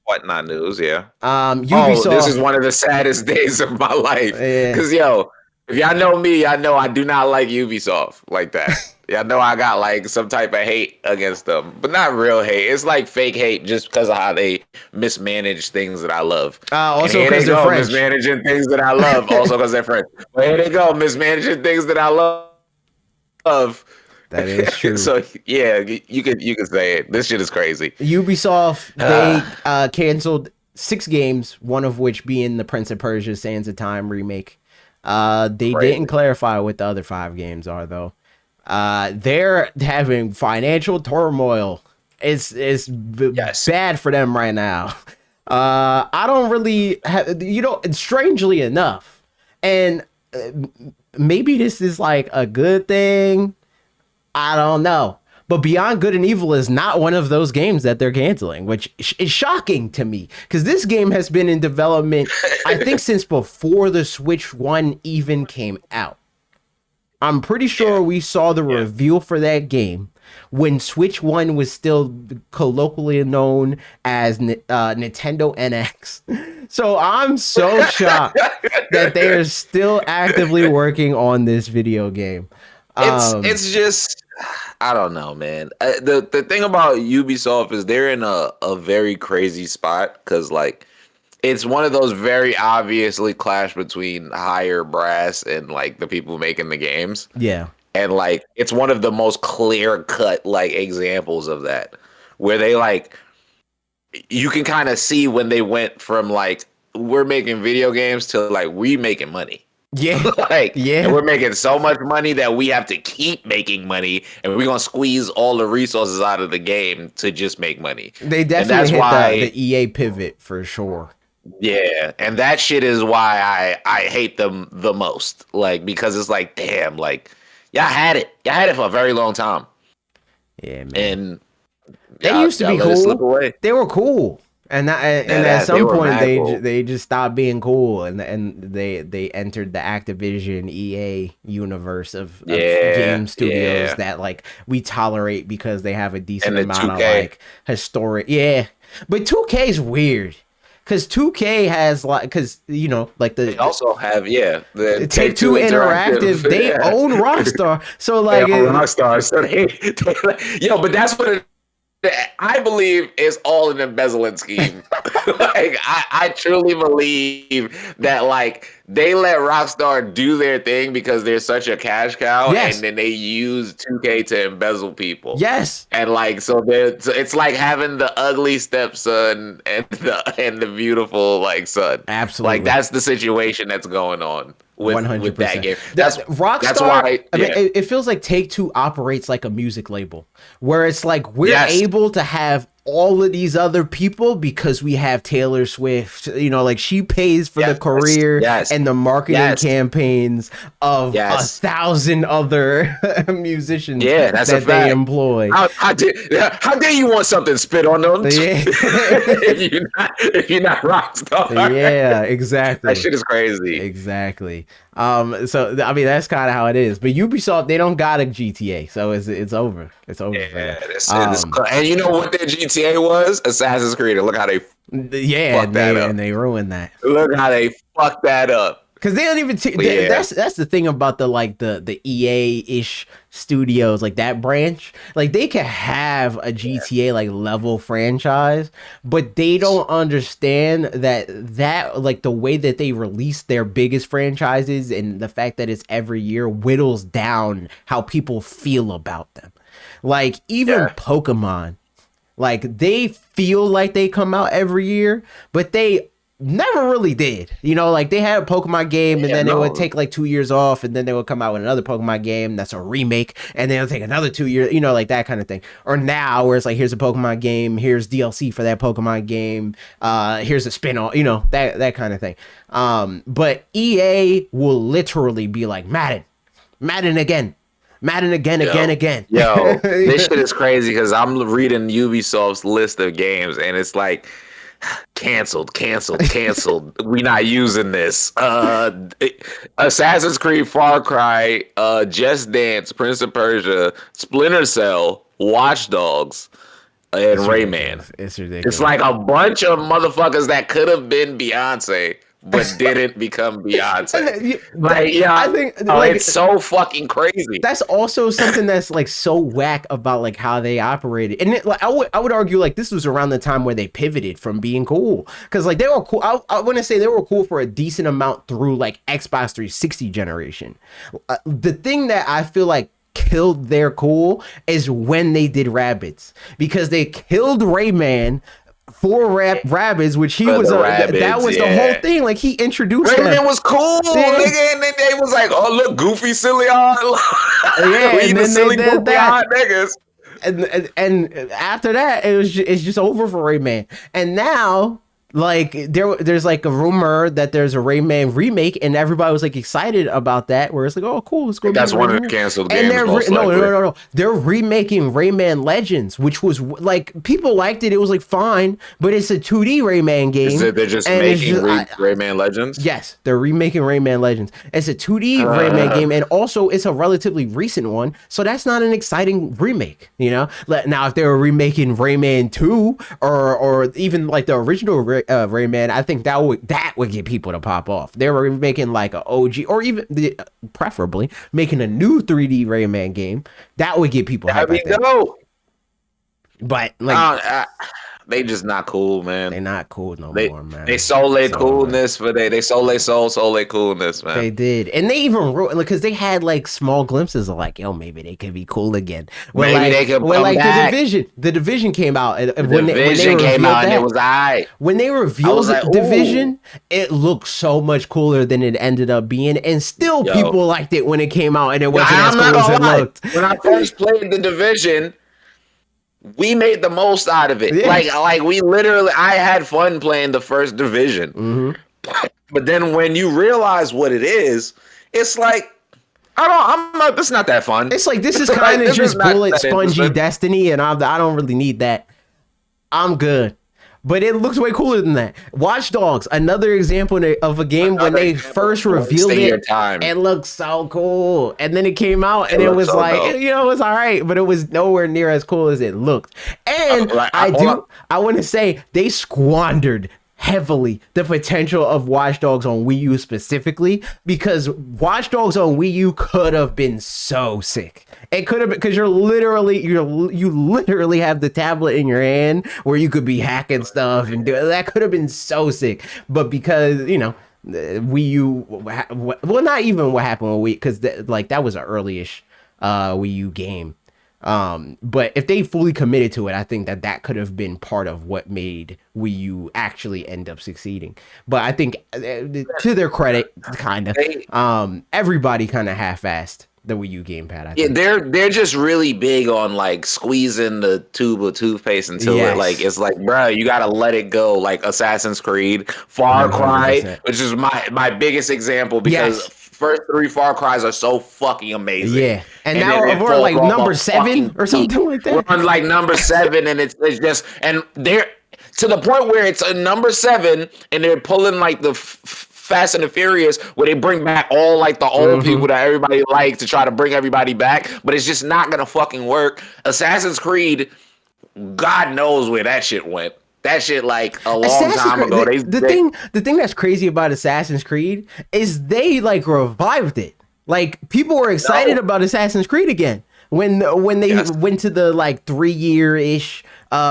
[SPEAKER 2] Whatnot news, yeah.
[SPEAKER 1] Ubisoft.
[SPEAKER 2] This is one of the saddest days of my life.
[SPEAKER 1] Yeah.
[SPEAKER 2] Because if y'all know me, I know I do not like Ubisoft like that. I know I got like some type of hate against them, but not real hate. It's like fake hate just because of how they mismanage things that I love.
[SPEAKER 1] Also
[SPEAKER 2] and here
[SPEAKER 1] because
[SPEAKER 2] they
[SPEAKER 1] they're
[SPEAKER 2] go
[SPEAKER 1] French.
[SPEAKER 2] mismanaging things that I love, also because they're French. But here they go mismanaging things that I love.
[SPEAKER 1] That is true.
[SPEAKER 2] So yeah, you could say it. This shit is crazy.
[SPEAKER 1] Ubisoft, they canceled 6 games, one of which being the Prince of Persia: Sands of Time remake. They
[SPEAKER 2] Crazy.
[SPEAKER 1] didn't clarify what the other 5 games are though. They're having financial turmoil. It's
[SPEAKER 2] Yes.
[SPEAKER 1] bad for them right now. I don't really have, strangely enough, and maybe this is like a good thing. I don't know. But Beyond Good and Evil is not one of those games that they're canceling, which is shocking to me because this game has been in development, I think, since before the Switch 1 even came out. I'm pretty sure we saw the reveal for that game when Switch 1 was still colloquially known as Nintendo NX. So I'm so shocked that they are still actively working on this video game.
[SPEAKER 2] It's just, I don't know, man. The thing about Ubisoft is they're in a very crazy spot because like it's one of those very obviously clash between higher brass and like the people making the games.
[SPEAKER 1] Yeah.
[SPEAKER 2] And like it's one of the most clear cut like examples of that where they like you can kind of see when they went from like we're making video games to like we making money.
[SPEAKER 1] Yeah.
[SPEAKER 2] Like,
[SPEAKER 1] Yeah.
[SPEAKER 2] and we're making so much money that we have to keep making money, and we're gonna squeeze all the resources out of the game to just make money.
[SPEAKER 1] They
[SPEAKER 2] And
[SPEAKER 1] definitely
[SPEAKER 2] that's
[SPEAKER 1] hit
[SPEAKER 2] why,
[SPEAKER 1] the EA pivot for sure.
[SPEAKER 2] yeah, and that shit is why I hate them the most. Like, because it's like, damn, like y'all had it for a very long time,
[SPEAKER 1] Yeah, man.
[SPEAKER 2] and
[SPEAKER 1] They used to be
[SPEAKER 2] let it slip
[SPEAKER 1] cool.
[SPEAKER 2] away.
[SPEAKER 1] They were cool. And at
[SPEAKER 2] they
[SPEAKER 1] some
[SPEAKER 2] were
[SPEAKER 1] point
[SPEAKER 2] mad cool.
[SPEAKER 1] they just stopped being cool and they entered the Activision EA universe of game studios that like we tolerate because they have a decent
[SPEAKER 2] And the
[SPEAKER 1] amount of
[SPEAKER 2] 2K.
[SPEAKER 1] like historic. Yeah. But 2K is weird. Cause 2K has like, cause like
[SPEAKER 2] They also have the
[SPEAKER 1] Take-Two Interactive, they
[SPEAKER 2] Yeah.
[SPEAKER 1] own Rockstar. So
[SPEAKER 2] They
[SPEAKER 1] like
[SPEAKER 2] own Rockstar. So but that's what I believe is all an embezzling scheme. Like I truly believe that like they let Rockstar do their thing because they're such a cash cow,
[SPEAKER 1] Yes.
[SPEAKER 2] and then they use 2K to embezzle people.
[SPEAKER 1] yes.
[SPEAKER 2] And like so it's like having the ugly stepson and the beautiful like son.
[SPEAKER 1] Absolutely.
[SPEAKER 2] Like that's the situation that's going on with
[SPEAKER 1] 100%.
[SPEAKER 2] that game. That's
[SPEAKER 1] Rockstar.
[SPEAKER 2] That's why
[SPEAKER 1] I mean, it feels like Take-Two operates like a music label, where it's like we're
[SPEAKER 2] Yes.
[SPEAKER 1] able to have all of these other people because we have Taylor Swift. Like she pays for the
[SPEAKER 2] Yes.
[SPEAKER 1] career
[SPEAKER 2] Yes.
[SPEAKER 1] and the marketing
[SPEAKER 2] Yes.
[SPEAKER 1] campaigns of
[SPEAKER 2] Yes.
[SPEAKER 1] 1,000 other musicians
[SPEAKER 2] Yeah, that's a
[SPEAKER 1] that they
[SPEAKER 2] fact.
[SPEAKER 1] employ.
[SPEAKER 2] How dare you want something spit on them?
[SPEAKER 1] Yeah.
[SPEAKER 2] if you're not Rockstar.
[SPEAKER 1] Yeah, exactly.
[SPEAKER 2] That shit is crazy.
[SPEAKER 1] Exactly. So I mean that's kind of how it is. But Ubisoft, they don't got a GTA, so it's over. It's over for
[SPEAKER 2] Yeah,
[SPEAKER 1] them.
[SPEAKER 2] and you know what their GTA was? Assassin's Creed. Look how they
[SPEAKER 1] Yeah,
[SPEAKER 2] fuck that up.
[SPEAKER 1] and they ruined that.
[SPEAKER 2] fucked that up.
[SPEAKER 1] Because they don't even.
[SPEAKER 2] Yeah.
[SPEAKER 1] That's the thing about the EA-ish studios, like that branch. Like they can have a GTA like level franchise, but they don't understand that like the way that they release their biggest franchises and the fact that it's every year whittles down how people feel about them. Like even
[SPEAKER 2] Yeah.
[SPEAKER 1] Pokemon, like they feel like they come out every year, but they never really did. Like they had a Pokemon game and then they would take like 2 years off and then they would come out with another Pokemon game that's a remake and then it'll take another 2 years, like that kind of thing. Or now where it's like here's a Pokemon game, here's DLC for that Pokemon game, here's a spin-off, that kind of thing. But EA will literally be like Madden again. Again.
[SPEAKER 2] Yo, this shit is crazy because I'm reading Ubisoft's list of games and it's like canceled. We not using this. Assassin's Creed, Far Cry, Just Dance, Prince of Persia, Splinter Cell, Watch Dogs, and Rayman.
[SPEAKER 1] It's ridiculous.
[SPEAKER 2] It's like a bunch of motherfuckers that could have been Beyonce but didn't become Beyonce.
[SPEAKER 1] And then
[SPEAKER 2] Like, yeah,
[SPEAKER 1] I think
[SPEAKER 2] oh,
[SPEAKER 1] like
[SPEAKER 2] it's so fucking crazy.
[SPEAKER 1] that's also something that's like so whack about like how they operated. And like I would argue like this was around the time where they pivoted from being cool, because like they were cool. I want to say they were cool for a decent amount through like Xbox 360 generation. The thing that I feel like killed their cool is when they did Rabbids, because they killed Rayman for Rabbids, which he
[SPEAKER 2] For
[SPEAKER 1] was
[SPEAKER 2] the
[SPEAKER 1] that
[SPEAKER 2] Rabbids,
[SPEAKER 1] was the
[SPEAKER 2] yeah.
[SPEAKER 1] whole thing. Like he introduced
[SPEAKER 2] Rayman
[SPEAKER 1] them.
[SPEAKER 2] was cool,
[SPEAKER 1] Yeah.
[SPEAKER 2] nigga, and then they was like, "Oh, look, goofy, silly,
[SPEAKER 1] Yeah,
[SPEAKER 2] we
[SPEAKER 1] and
[SPEAKER 2] the
[SPEAKER 1] then
[SPEAKER 2] silly,
[SPEAKER 1] they did
[SPEAKER 2] goofy,
[SPEAKER 1] that.
[SPEAKER 2] hot niggas."
[SPEAKER 1] And after that, it's just over for Rayman. And now, like there's like a rumor that there's a Rayman remake, and everybody was like excited about that. Where it's like, oh, cool, it's going to be
[SPEAKER 2] That's
[SPEAKER 1] a
[SPEAKER 2] one of the
[SPEAKER 1] Rayman.
[SPEAKER 2] canceled
[SPEAKER 1] And
[SPEAKER 2] games.
[SPEAKER 1] they're
[SPEAKER 2] Most
[SPEAKER 1] no,
[SPEAKER 2] likely.
[SPEAKER 1] no. They're remaking Rayman Legends, which was like people liked it. It was like fine, but it's a 2D Rayman game.
[SPEAKER 2] Is it they're just
[SPEAKER 1] and it's
[SPEAKER 2] making
[SPEAKER 1] just-
[SPEAKER 2] Rayman Legends?
[SPEAKER 1] Yes, they're remaking Rayman Legends. It's a 2D Rayman game, and also it's a relatively recent one, so that's not an exciting remake, you know? Now, if they were remaking Rayman 2 or even like the original Rayman, I think that would get people to pop off. They were making like an OG, or even preferably making a new 3D Rayman game. That would get people hyped.
[SPEAKER 2] I mean, no.
[SPEAKER 1] But like
[SPEAKER 2] they just not cool, man.
[SPEAKER 1] they're not cool no
[SPEAKER 2] They
[SPEAKER 1] more, man.
[SPEAKER 2] they sold their
[SPEAKER 1] So,
[SPEAKER 2] coolness for they sold their sold their coolness, man.
[SPEAKER 1] They did, and they even wrote because they had like small glimpses of like, yo, maybe they could be cool again.
[SPEAKER 2] Maybe
[SPEAKER 1] like,
[SPEAKER 2] they could
[SPEAKER 1] when
[SPEAKER 2] come
[SPEAKER 1] like
[SPEAKER 2] back.
[SPEAKER 1] the division came out, and
[SPEAKER 2] The
[SPEAKER 1] when they
[SPEAKER 2] Division came
[SPEAKER 1] revealed
[SPEAKER 2] out and
[SPEAKER 1] that,
[SPEAKER 2] it was alright.
[SPEAKER 1] when they
[SPEAKER 2] I
[SPEAKER 1] revealed
[SPEAKER 2] was like,
[SPEAKER 1] the division, it looked so much cooler than it ended up being, and still
[SPEAKER 2] Yo.
[SPEAKER 1] people liked it when it came out, and it wasn't as
[SPEAKER 2] I'm not
[SPEAKER 1] cool as
[SPEAKER 2] gonna
[SPEAKER 1] it
[SPEAKER 2] lie.
[SPEAKER 1] looked.
[SPEAKER 2] When I first played the Division, we made the most out of it.
[SPEAKER 1] Yeah.
[SPEAKER 2] Like we literally, I had fun playing the first Division.
[SPEAKER 1] Mm-hmm.
[SPEAKER 2] But then when you realize what it is, it's like it's not that fun.
[SPEAKER 1] It's like this is
[SPEAKER 2] Like,
[SPEAKER 1] kind of
[SPEAKER 2] this is
[SPEAKER 1] just
[SPEAKER 2] not
[SPEAKER 1] bullet
[SPEAKER 2] that
[SPEAKER 1] spongy
[SPEAKER 2] interesting.
[SPEAKER 1] Destiny, and I don't really need that. I'm good. But it looks way cooler than that. Watch Dogs, another example of a game when they first revealed
[SPEAKER 2] Wasting your
[SPEAKER 1] it.
[SPEAKER 2] time.
[SPEAKER 1] It looked so cool, and then it came out, and it
[SPEAKER 2] looked
[SPEAKER 1] was
[SPEAKER 2] so
[SPEAKER 1] like,
[SPEAKER 2] dope.
[SPEAKER 1] you know, it was all right, but it was nowhere near as cool as it looked. And
[SPEAKER 2] Like,
[SPEAKER 1] I want to say they squandered heavily the potential of Watch Dogs on Wii U specifically, because Watch Dogs on Wii U could have been so sick. It could have been, because you literally have the tablet in your hand where you could be hacking stuff and do that. Could have been so sick, but because you know Wii U, well, not even what happened with Wii, because like that was an early-ish Wii U game. But if they fully committed to it, I think that could have been part of what made Wii U actually end up succeeding. But I think to their credit, kind of, everybody kind of half-assed the Wii U gamepad. I think.
[SPEAKER 2] Yeah, they're just really big on like squeezing the tube of toothpaste until
[SPEAKER 1] Yes.
[SPEAKER 2] it like it's like, bro, you gotta let it go. Like Assassin's Creed, Far Cry,
[SPEAKER 1] 100%.
[SPEAKER 2] which is my biggest example because
[SPEAKER 1] Yes.
[SPEAKER 2] first 3 Far Cries are so fucking amazing.
[SPEAKER 1] Yeah, and
[SPEAKER 2] then
[SPEAKER 1] now
[SPEAKER 2] it
[SPEAKER 1] we're
[SPEAKER 2] falls
[SPEAKER 1] like
[SPEAKER 2] off
[SPEAKER 1] number
[SPEAKER 2] a
[SPEAKER 1] 7
[SPEAKER 2] fucking
[SPEAKER 1] or something like
[SPEAKER 2] We're
[SPEAKER 1] that.
[SPEAKER 2] on like number 7, and it's just, and they're to the point where it's a number 7, and they're pulling like the Fast and the Furious, where they bring back all like the old people that everybody likes to try to bring everybody back, but it's just not gonna fucking work. Assassin's Creed, God knows where that shit went. That shit like a long time ago.
[SPEAKER 1] The thing that's crazy about Assassin's Creed is they like revived it. Like people were excited about Assassin's Creed again when they went to the like 3-year-ish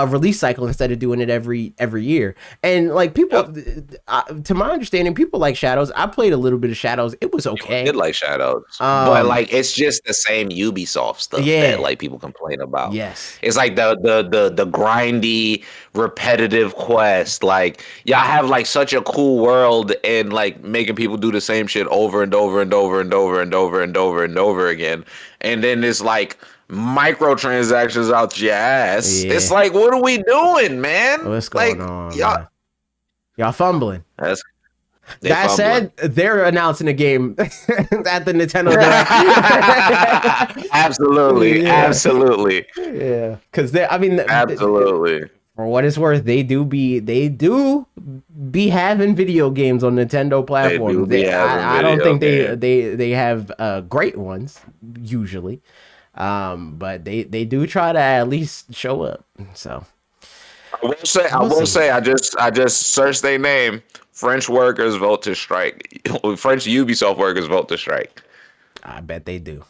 [SPEAKER 1] release cycle instead of doing it every year. And like people, to my understanding, people like Shadows. I played a little bit of Shadows. It was okay.
[SPEAKER 2] I did like Shadows, but like it's just the same Ubisoft stuff that like people complain about.
[SPEAKER 1] Yes,
[SPEAKER 2] it's like the grindy, repetitive quest. Like y'all have like such a cool world, and like making people do the same shit over and over and over and over and over and over and over again, and then it's like microtransactions out your ass.
[SPEAKER 1] Yeah.
[SPEAKER 2] It's like, what are we doing, man?
[SPEAKER 1] what's going on? Y'all fumbling. That said, they're announcing a game at the Nintendo Direct.
[SPEAKER 2] Absolutely.
[SPEAKER 1] Yeah, because I mean,
[SPEAKER 2] absolutely.
[SPEAKER 1] For what it's worth, they do be having video games on Nintendo platforms. I don't think they have great ones usually, but they do try to at least show up. So
[SPEAKER 2] I will say, I just searched their name. French workers vote to strike. French Ubisoft workers vote to strike.
[SPEAKER 1] I bet they do.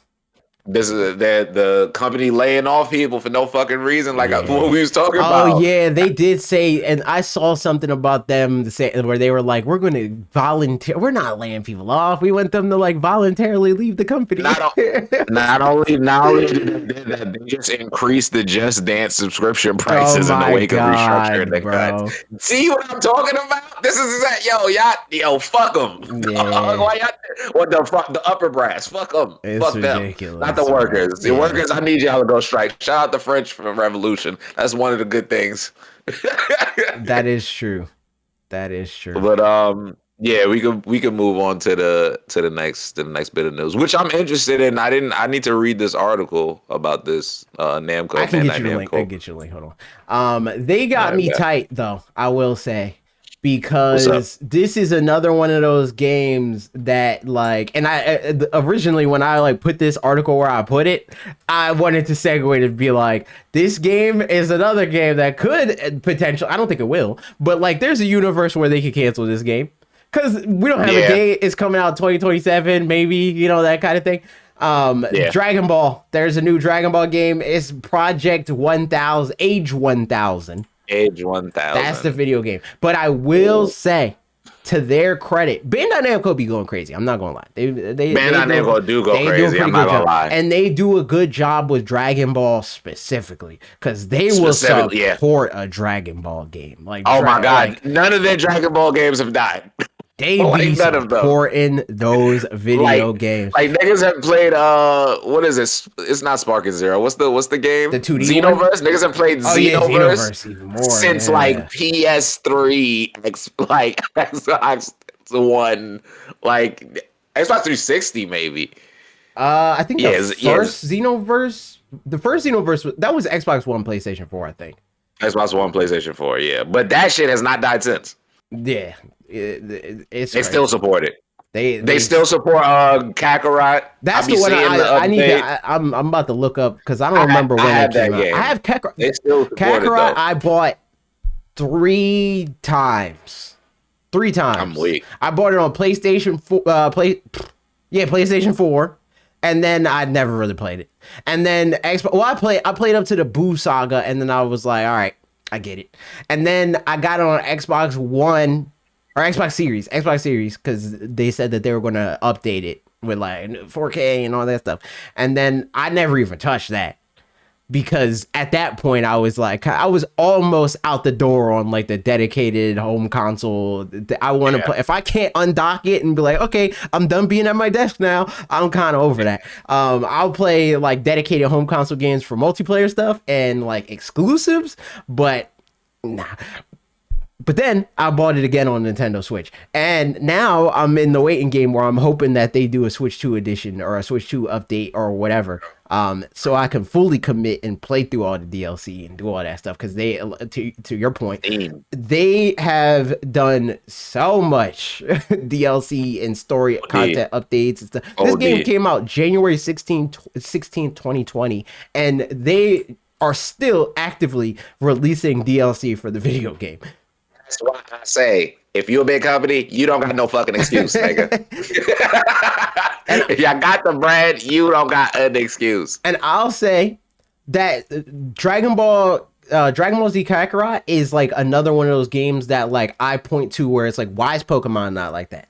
[SPEAKER 2] This is the company laying off people for no fucking reason, like
[SPEAKER 1] Yeah.
[SPEAKER 2] what we was talking about.
[SPEAKER 1] Oh yeah, they did say, and I saw something about them to say where they were like, "We're going to volunteer. We're not laying people off. We want them to like voluntarily leave the company."
[SPEAKER 2] Not only did they do that, they just increased the Just Dance subscription prices in the wake of restructuring the cuts. See what I'm talking about? This is that yo, fuck them.
[SPEAKER 1] Yeah.
[SPEAKER 2] What the upper brass? Fuck them.
[SPEAKER 1] It's
[SPEAKER 2] Fuck
[SPEAKER 1] ridiculous.
[SPEAKER 2] them. Not the workers. The
[SPEAKER 1] Yeah.
[SPEAKER 2] workers, I need y'all to go strike. Shout out the French Revolution. That's one of the good things.
[SPEAKER 1] That is true. That is true.
[SPEAKER 2] But yeah, we could move on to the next bit of news, which I'm interested in. I need to read this article about this Namco.
[SPEAKER 1] I can get you
[SPEAKER 2] Bandai
[SPEAKER 1] the link.
[SPEAKER 2] Namco.
[SPEAKER 1] I can get you the link. Hold on. They got me
[SPEAKER 2] bet.
[SPEAKER 1] tight though, I will say. Because this is another one of those games that like, and I originally when I like put this article where I put it, I wanted to segue to be like, this game is another game that could potentially, I don't think it will, but like there's a universe where they could cancel this game because we don't have a game. It's coming out 2027, maybe, you know, that kind of thing. Dragon Ball, there's a new Dragon Ball game. It's Project 1000, Age 1000.
[SPEAKER 2] Age 1000.
[SPEAKER 1] That's the video game. But I will say, to their credit, Bandai Namco be going crazy. I'm not gonna lie. Bandai
[SPEAKER 2] Namco do go crazy. I'm not gonna lie.
[SPEAKER 1] And they do a good job with Dragon Ball specifically, because they will support a Dragon Ball game. Like,
[SPEAKER 2] oh my god, none of their Dragon Ball games have died.
[SPEAKER 1] They be supporting those video games.
[SPEAKER 2] Like niggas have played what is this? It's not Sparking Zero. What's the game?
[SPEAKER 1] The 2D
[SPEAKER 2] Xenoverse.
[SPEAKER 1] one?
[SPEAKER 2] Niggas have played Xenoverse
[SPEAKER 1] even more,
[SPEAKER 2] since like PS3, like Xbox One, like Xbox 360 maybe.
[SPEAKER 1] I think the first Xenoverse, that was Xbox One, PlayStation 4, I think.
[SPEAKER 2] Xbox One, PlayStation 4, yeah. But that shit has not died since.
[SPEAKER 1] Yeah. They
[SPEAKER 2] still support it.
[SPEAKER 1] They
[SPEAKER 2] still support Kakarot.
[SPEAKER 1] That's the one I need to. I'm about to look up because I don't remember when it came out. I have Kakarot.
[SPEAKER 2] They still support
[SPEAKER 1] Kakarot.
[SPEAKER 2] it,
[SPEAKER 1] I bought 3 times. 3 times.
[SPEAKER 2] I'm weak.
[SPEAKER 1] I bought it on PlayStation 4. PlayStation 4, and then I never really played it. And then Xbox. Well, I played up to the Boo Saga, and then I was like, all right, I get it. And then I got it on Xbox One. Or Xbox Series, because they said that they were going to update it with like 4K and all that stuff. And then I never even touched that because at that point I was like, I was almost out the door on like the dedicated home console. I want to play. If I can't undock it and be like, okay, I'm done being at my desk now, I'm kind of over that. I'll play like dedicated home console games for multiplayer stuff and like exclusives, but nah. But then I bought it again on Nintendo Switch. And now I'm in the waiting game where I'm hoping that they do a Switch 2 edition or a Switch 2 update or whatever. So I can fully commit and play through all the DLC and do all that stuff. Because they, to your point, they have done so much DLC and story content updates and stuff. This game came out January 16, 2020. And they are still actively releasing DLC for the video game.
[SPEAKER 2] That's why I say, if you a big company, you don't got no fucking excuse, nigga. Y'all got the brand, you don't got an excuse.
[SPEAKER 1] And I'll say that Dragon Ball Z Kakarot is like another one of those games that like I point to where it's like, why is Pokemon not like that?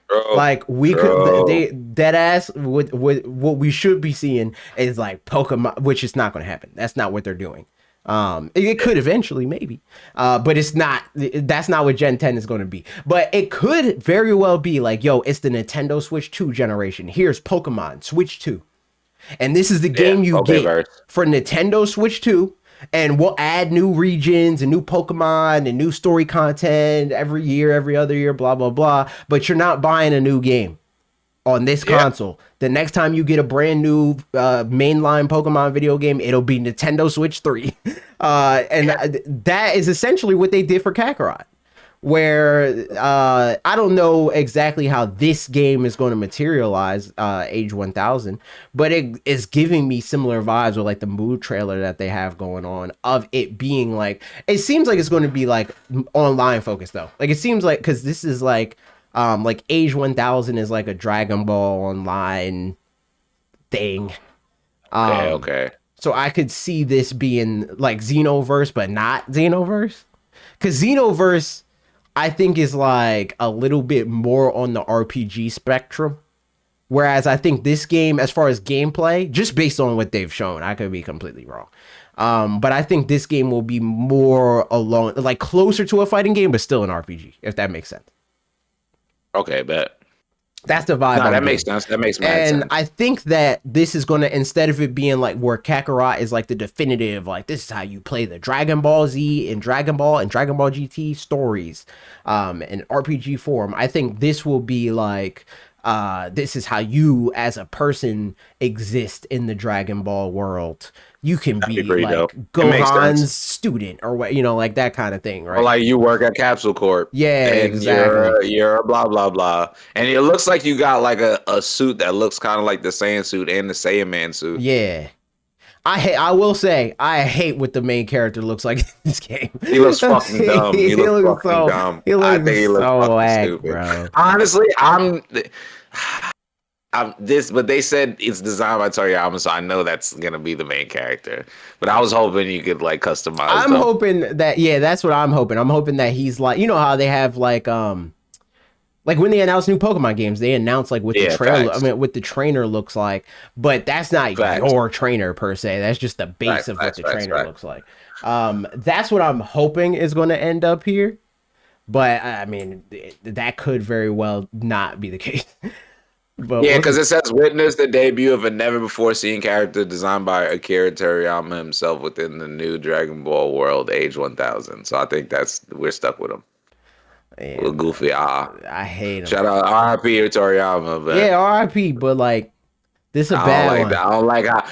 [SPEAKER 2] Bro,
[SPEAKER 1] like we could, they dead ass. What we should be seeing is like Pokemon, which is not going to happen. That's not what they're doing. It could eventually, maybe, but it's not. That's not what Gen 10 is going to be. But it could very well be like, yo, it's the Nintendo Switch 2 generation. Here's Pokemon Switch 2, and this is the game you get for Nintendo Switch 2. And we'll add new regions and new Pokemon and new story content every year, every other year, blah blah blah. But you're not buying a new game on this console. The next time you get a brand new mainline Pokemon video game, it'll be Nintendo Switch 3. That is essentially what they did for Kakarot, where I don't know exactly how this game is going to materialize, Age 1000, but it is giving me similar vibes with like the mood trailer that they have going on of it being like, it seems like it's going to be like online focused though. Like it seems like, because this is like Age 1000 is like a Dragon Ball online thing.
[SPEAKER 2] Okay.
[SPEAKER 1] So I could see this being like Xenoverse, but not Xenoverse. Because Xenoverse, I think, is like a little bit more on the RPG spectrum. Whereas I think this game, as far as gameplay, just based on what they've shown, I could be completely wrong. But I think this game will be more along, like closer to a fighting game, but still an RPG, if that makes sense.
[SPEAKER 2] Okay, bet.
[SPEAKER 1] That's the vibe.
[SPEAKER 2] No, that makes sense. That makes mad sense.
[SPEAKER 1] And I think that this is going to, instead of it being like where Kakarot is like the definitive, like this is how you play the Dragon Ball Z and Dragon Ball GT stories, in RPG form, I think this will be like, this is how you as a person exist in the Dragon Ball world. You can be
[SPEAKER 2] pretty
[SPEAKER 1] like
[SPEAKER 2] dope.
[SPEAKER 1] Gohan's student or what, like that kind of thing, right?
[SPEAKER 2] Or like you work at Capsule Corp.
[SPEAKER 1] Yeah,
[SPEAKER 2] and
[SPEAKER 1] exactly.
[SPEAKER 2] You're blah blah blah, and it looks like you got like a suit that looks kind of like the Saiyan suit and the Saiyan Man suit.
[SPEAKER 1] Yeah. I will say, I hate what the main character looks like in this game.
[SPEAKER 2] He looks fucking dumb. He looks fucking dumb.
[SPEAKER 1] He looks
[SPEAKER 2] I think he looks
[SPEAKER 1] so
[SPEAKER 2] fucking
[SPEAKER 1] whack,
[SPEAKER 2] stupid.
[SPEAKER 1] bro.
[SPEAKER 2] Honestly, but they said it's designed by Toriyama, so I know that's gonna be the main character. But I was hoping you could like customize.
[SPEAKER 1] I'm hoping that, yeah, that's what I'm hoping. I'm hoping that he's like, you know how they have like when they announce new Pokemon games, they announce like what the trailer, what the trainer looks like, but that's not your trainer per se. That's just the base of what the trainer looks like. That's what I'm hoping is going to end up here. But I mean, that could very well not be the case.
[SPEAKER 2] But yeah, because it says witness the debut of a never before seen character designed by Akira Toriyama himself within the new Dragon Ball world, Age 1000. So I think we're stuck with him. Yeah, with Goofy.
[SPEAKER 1] I hate him.
[SPEAKER 2] Shout out R.I.P. to Toriyama. But
[SPEAKER 1] yeah, R.I.P. But like, this is a bad one.
[SPEAKER 2] I don't like how.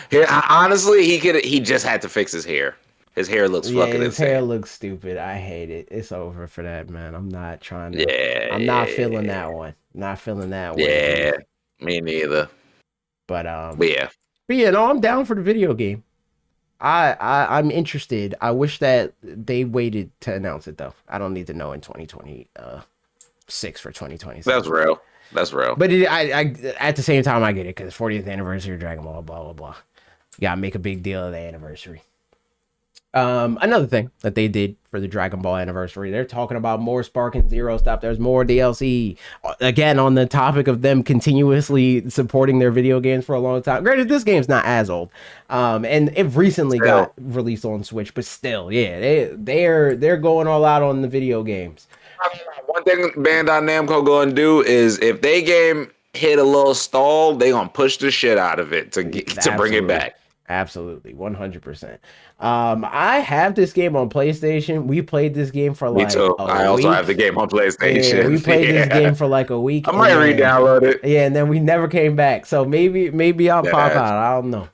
[SPEAKER 2] Honestly, he just had to fix his hair. His hair looks fucking insane.
[SPEAKER 1] His hair looks stupid. I hate it. It's over for that, man. I'm not trying to. Yeah. I'm not feeling that one. Not feeling that one.
[SPEAKER 2] Yeah. Me neither.
[SPEAKER 1] But
[SPEAKER 2] yeah.
[SPEAKER 1] But yeah, no, I'm down for the video game. I'm interested. I wish that they waited to announce it though. I don't need to know in 2026 for 2026.
[SPEAKER 2] That's real.
[SPEAKER 1] But I at the same time I get it because 40th anniversary of Dragon Ball, blah blah blah. You gotta make a big deal of the anniversary. Another thing that they did for the Dragon Ball anniversary, they're talking about more Sparking Zero stuff. There's more DLC. Again, on the topic of them continuously supporting their video games for a long time. Granted, this game's not as old. And it recently got released on Switch, but still, yeah, they're going all out on the video games.
[SPEAKER 2] One thing Bandai Namco gonna do is if they game hit a little stall, they gonna push the shit out of it to bring it back.
[SPEAKER 1] Absolutely, 100%. I have this game on PlayStation. We played this game for like a week.
[SPEAKER 2] I also have the game on PlayStation.
[SPEAKER 1] Yeah, we played this game for like a week.
[SPEAKER 2] I might re-download it.
[SPEAKER 1] Yeah, and then we never came back. So maybe I'll pop out. I don't know.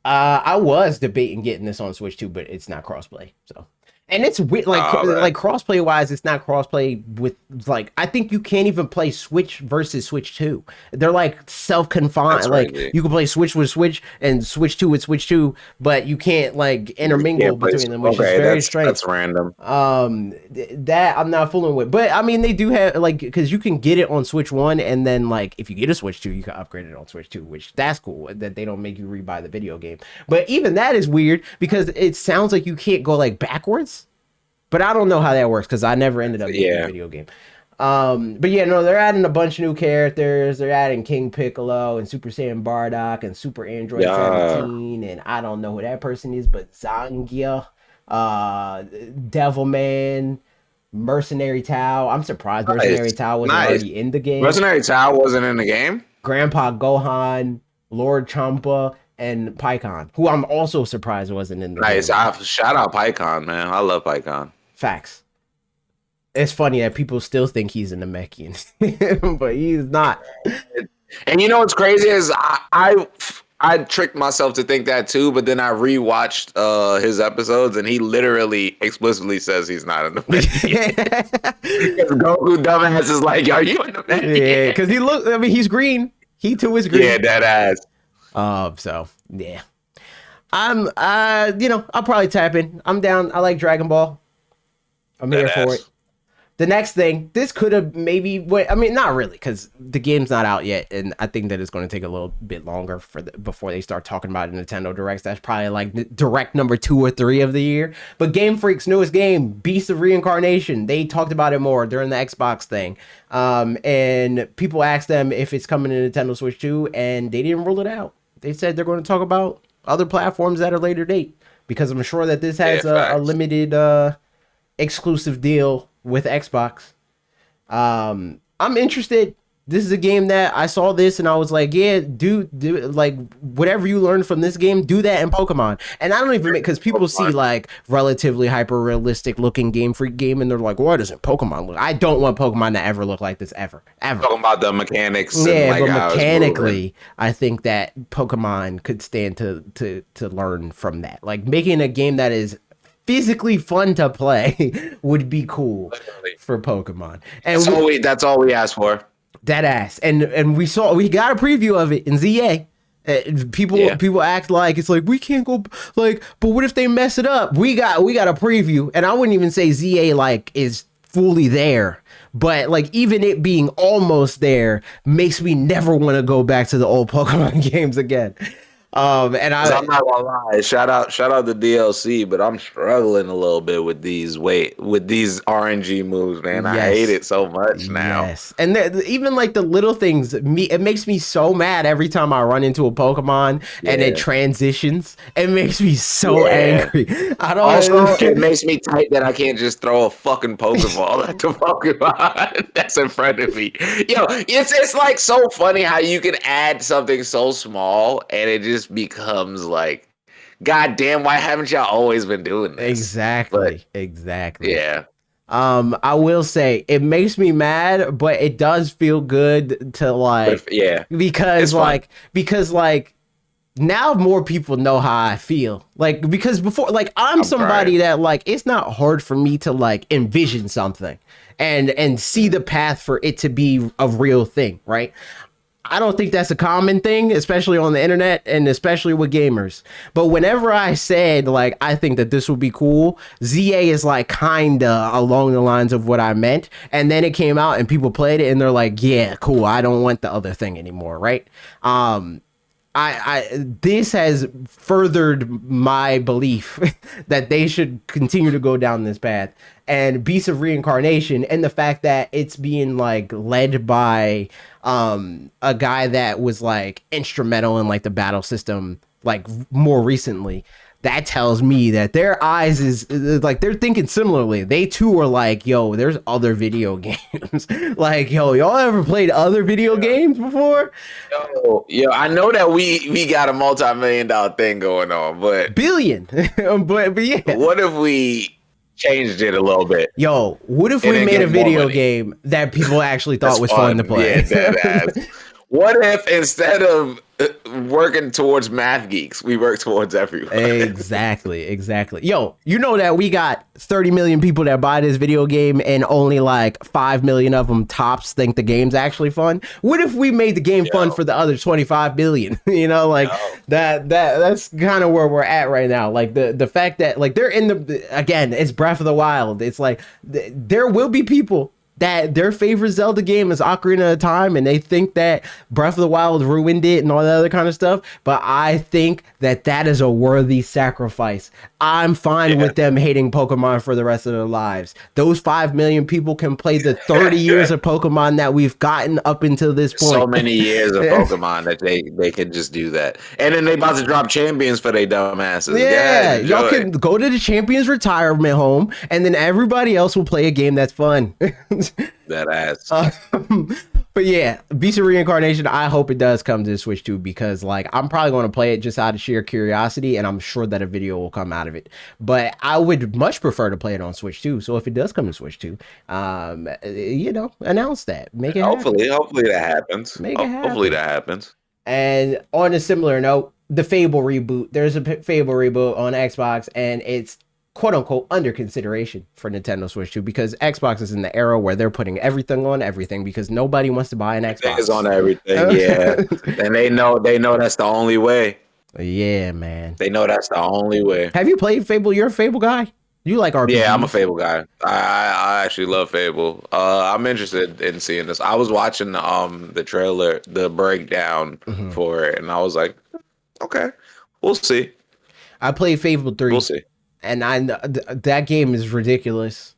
[SPEAKER 1] I was debating getting this on Switch too, but it's not crossplay. So. And it's weird, like crossplay wise, it's not crossplay with like I think you can't even play Switch versus Switch 2. They're like self-confined. Like you can play Switch with Switch and Switch 2 with Switch 2, but you can't like intermingle between them, which is very strange.
[SPEAKER 2] That's random.
[SPEAKER 1] That I'm not fooling with. But I mean, they do have like because you can get it on Switch 1, and then like if you get a Switch 2, you can upgrade it on Switch 2, which that's cool. That they don't make you rebuy the video game. But even that is weird because it sounds like you can't go like backwards. But I don't know how that works because I never ended up getting a video game. But yeah, no, they're adding a bunch of new characters. They're adding King Piccolo and Super Saiyan Bardock and Super Android 17. And I don't know who that person is, but Zangia, Devilman, Mercenary Tao. I'm surprised Mercenary Tao wasn't already in the game.
[SPEAKER 2] Mercenary Tao wasn't in the game?
[SPEAKER 1] Grandpa Gohan, Lord Champa, and Pikkon, who I'm also surprised wasn't in the game.
[SPEAKER 2] Shout out Pikkon, man. I love Pikkon.
[SPEAKER 1] Facts. It's funny that people still think he's an Namekian, but he's not.
[SPEAKER 2] And you know what's crazy is I I tricked myself to think that too, but then I rewatched his episodes, and he literally explicitly says he's not in the Fed. Because Goku dumbass is like, "Are you in the Fed?"
[SPEAKER 1] Yeah, because he look. I mean, he's green. He too is green.
[SPEAKER 2] Yeah, that ass.
[SPEAKER 1] So yeah, I'll probably tap in. I'm down. I like Dragon Ball. I'm here for it. The next thing, this could have maybe I mean, not really, because the game's not out yet, and I think that it's going to take a little bit longer before they start talking about Nintendo Directs. That's probably like Direct number 2 or 3 of the year. But Game Freak's newest game, Beast of Reincarnation, they talked about it more during the Xbox thing. And people asked them if it's coming to Nintendo Switch 2, and they didn't rule it out. They said they're going to talk about other platforms at a later date, because I'm sure that this has a limited exclusive deal with Xbox. I'm interested. This is a game that I saw this and I was like, yeah, do like whatever you learned from this game, do that in Pokemon. And I don't even because people see like relatively hyper realistic looking Game Freak game and they're like, why doesn't Pokemon look? I don't want Pokemon to ever look like this ever.
[SPEAKER 2] Talking about the mechanics.
[SPEAKER 1] Yeah,
[SPEAKER 2] and like
[SPEAKER 1] but mechanically, I think that Pokemon could stand to learn from that. Like making a game that is physically fun to play would be cool for Pokemon. And
[SPEAKER 2] that's all we asked for.
[SPEAKER 1] That ass. And we got a preview of it in ZA. People act like it's like we can't go like, but what if they mess it up? We got a preview, and I wouldn't even say ZA like is fully there, but like even it being almost there makes me never want to go back to the old Pokemon games again. And I'm
[SPEAKER 2] not gonna lie, shout out the DLC, but I'm struggling a little bit with these RNG moves, man. Yes. I hate it so much now. Yes,
[SPEAKER 1] and even like the little things, it makes me so mad every time I run into a Pokemon and it transitions. It makes me so angry.
[SPEAKER 2] It makes me tight that I can't just throw a fucking Pokeball at the Pokemon that's in front of me. Yo, it's like so funny how you can add something so small and it just becomes like, God damn, why haven't y'all always been doing this?
[SPEAKER 1] Exactly.
[SPEAKER 2] Yeah.
[SPEAKER 1] I will say it makes me mad, but it does feel good to like, because now more people know how I feel. Like, because before, like, I'm somebody that like, it's not hard for me to like envision something and see the path for it to be a real thing, right? I don't think that's a common thing, especially on the internet and especially with gamers. But whenever I said, like, I think that this would be cool, ZA is like kinda along the lines of what I meant. And then it came out and people played it and they're like, yeah, cool. I don't want the other thing anymore, right? This has furthered my belief that they should continue to go down this path. And Beast of Reincarnation and the fact that it's being like led by a guy that was like instrumental in like the battle system like more recently, that tells me that their eyes is like they're thinking similarly. They too are like, yo, there's other video games. Like, yo, y'all ever played other video games before?
[SPEAKER 2] Yo, I know that we got a multi-million-dollar thing going on, but
[SPEAKER 1] billion. but yeah.
[SPEAKER 2] What if we changed it a little bit?
[SPEAKER 1] Yo, what if we made a video game that people actually thought was fun to play?
[SPEAKER 2] Yeah, what if instead of working towards math geeks, we work towards everyone?
[SPEAKER 1] Exactly. Yo, you know that we got 30 million people that buy this video game and only like 5 million of them tops think the game's actually fun. What if we made the game fun for the other 25 billion? You know, like that's kind of where we're at right now. Like the fact that like they're in again, it's Breath of the Wild. It's like there will be people that their favorite Zelda game is Ocarina of Time and they think that Breath of the Wild ruined it and all that other kind of stuff. But I think that is a worthy sacrifice. I'm fine with them hating Pokemon for the rest of their lives. Those 5 million people can play the 30 years of Pokemon that we've gotten up until this point.
[SPEAKER 2] So many years of Pokemon that they can just do that. And then they about to drop champions for their dumbasses.
[SPEAKER 1] Yeah, y'all can go to the champions retirement home and then everybody else will play a game that's fun.
[SPEAKER 2] That ass.
[SPEAKER 1] But yeah, Beast of Reincarnation, I hope it does come to the Switch 2 because like I'm probably going to play it just out of sheer curiosity and I'm sure that a video will come out of it. But I would much prefer to play it on Switch 2. So if it does come to Switch 2, you know, announce that. Make it happen.
[SPEAKER 2] Hopefully that happens.
[SPEAKER 1] Make it happen.
[SPEAKER 2] Hopefully that happens.
[SPEAKER 1] And on a similar note, the Fable reboot. There's a Fable reboot on Xbox, and it's quote unquote under consideration for Nintendo Switch 2 because Xbox is in the era where they're putting everything on everything because nobody wants to buy an Xbox.
[SPEAKER 2] It's on everything, yeah. And they know that's the only way.
[SPEAKER 1] Yeah, man.
[SPEAKER 2] They know that's the only way.
[SPEAKER 1] Have you played Fable? You're a Fable guy? You like RPGs?
[SPEAKER 2] Yeah, I'm a Fable guy. I actually love Fable. I'm interested in seeing this. I was watching the trailer, the breakdown for it, and I was like, okay, we'll see.
[SPEAKER 1] I played Fable 3.
[SPEAKER 2] We'll see.
[SPEAKER 1] And that game is ridiculous.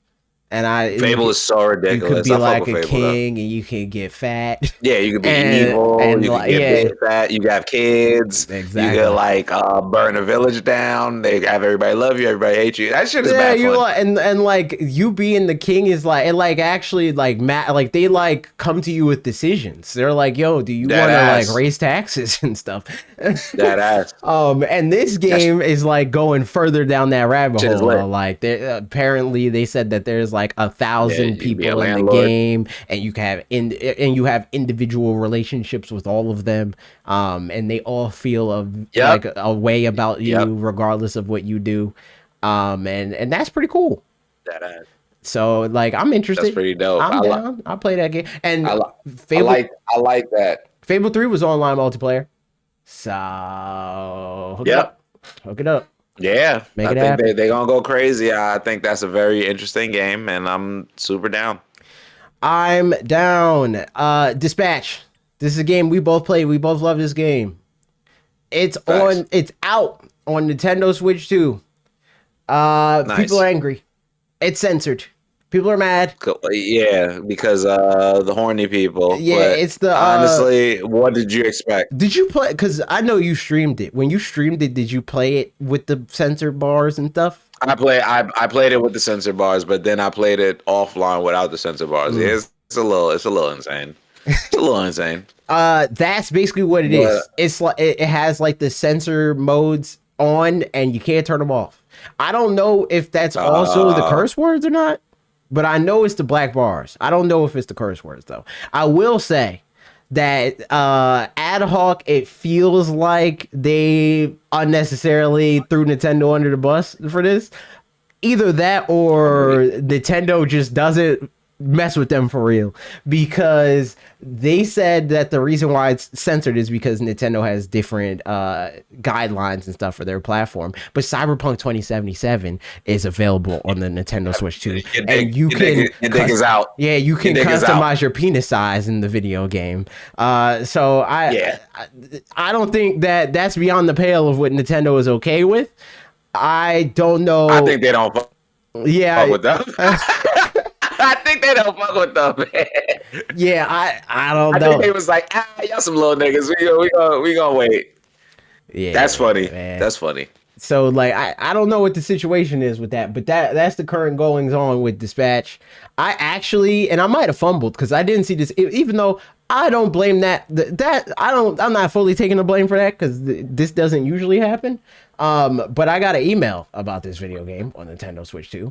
[SPEAKER 1] And
[SPEAKER 2] Fable is so ridiculous.
[SPEAKER 1] You could be
[SPEAKER 2] I
[SPEAKER 1] like
[SPEAKER 2] fuck with
[SPEAKER 1] a
[SPEAKER 2] Fable,
[SPEAKER 1] king, and you can get fat.
[SPEAKER 2] Yeah, you could be evil.
[SPEAKER 1] And
[SPEAKER 2] you could get big fat. You could have kids.
[SPEAKER 1] Exactly.
[SPEAKER 2] You could like burn a village down. They have everybody love you. Everybody hate you. That shit is bad fun.
[SPEAKER 1] And like you being the king is like it like actually like like they like come to you with decisions. They're like, yo, do you want to like raise taxes and stuff?
[SPEAKER 2] That ass.
[SPEAKER 1] And this game is like going further down that rabbit hole. Like apparently they said that there's like 1,000 people in the game, and you can have individual relationships with all of them, and they all feel like a way about you regardless of what you do, and that's pretty cool.
[SPEAKER 2] That
[SPEAKER 1] so like I'm interested.
[SPEAKER 2] That's pretty dope.
[SPEAKER 1] I'm down. I'll play that game. And
[SPEAKER 2] I like that.
[SPEAKER 1] Fable 3 was online multiplayer, so hook it up.
[SPEAKER 2] Yeah,
[SPEAKER 1] Make it
[SPEAKER 2] I think
[SPEAKER 1] happen.
[SPEAKER 2] they're gonna go crazy. I think that's a very interesting game, and I'm super down.
[SPEAKER 1] I'm down. Dispatch. This is a game we both played. We both love this game. It's out on Nintendo Switch 2. Nice. People are angry. It's censored. People are mad.
[SPEAKER 2] Yeah, because the horny people.
[SPEAKER 1] Yeah, it's the
[SPEAKER 2] honestly. What did you expect?
[SPEAKER 1] Did you play? Because I know you streamed it. When you streamed it, did you play it with the censor bars and stuff?
[SPEAKER 2] I played it with the censor bars, but then I played it offline without the censor bars. It's a little insane. It's a little insane.
[SPEAKER 1] That's basically what it is. It's like it has like the censor modes on, and you can't turn them off. I don't know if that's also the curse words or not. But I know it's the black bars. I don't know if it's the curse words, though. I will say that ad hoc, it feels like they unnecessarily threw Nintendo under the bus for this. Either that or Nintendo just doesn't mess with them for real, because they said that the reason why it's censored is because Nintendo has different guidelines and stuff for their platform. But Cyberpunk 2077 is available on the Nintendo Switch 2, and you can customize your penis size in the video game. So I don't think that that's beyond the pale of what Nintendo is okay with. I don't know.
[SPEAKER 2] I think they don't fuck with them. I think they don't fuck with them, man.
[SPEAKER 1] Yeah, I don't know.
[SPEAKER 2] I think they was like, y'all some little niggas. We gonna wait. Yeah, that's funny. Man. That's funny.
[SPEAKER 1] So like, I don't know what the situation is with that, but that's the current goings on with Dispatch. I actually, and I might have fumbled because I didn't see this, even though I don't blame that. I'm not fully taking the blame for that because this doesn't usually happen. But I got an email about this video game on Nintendo Switch 2.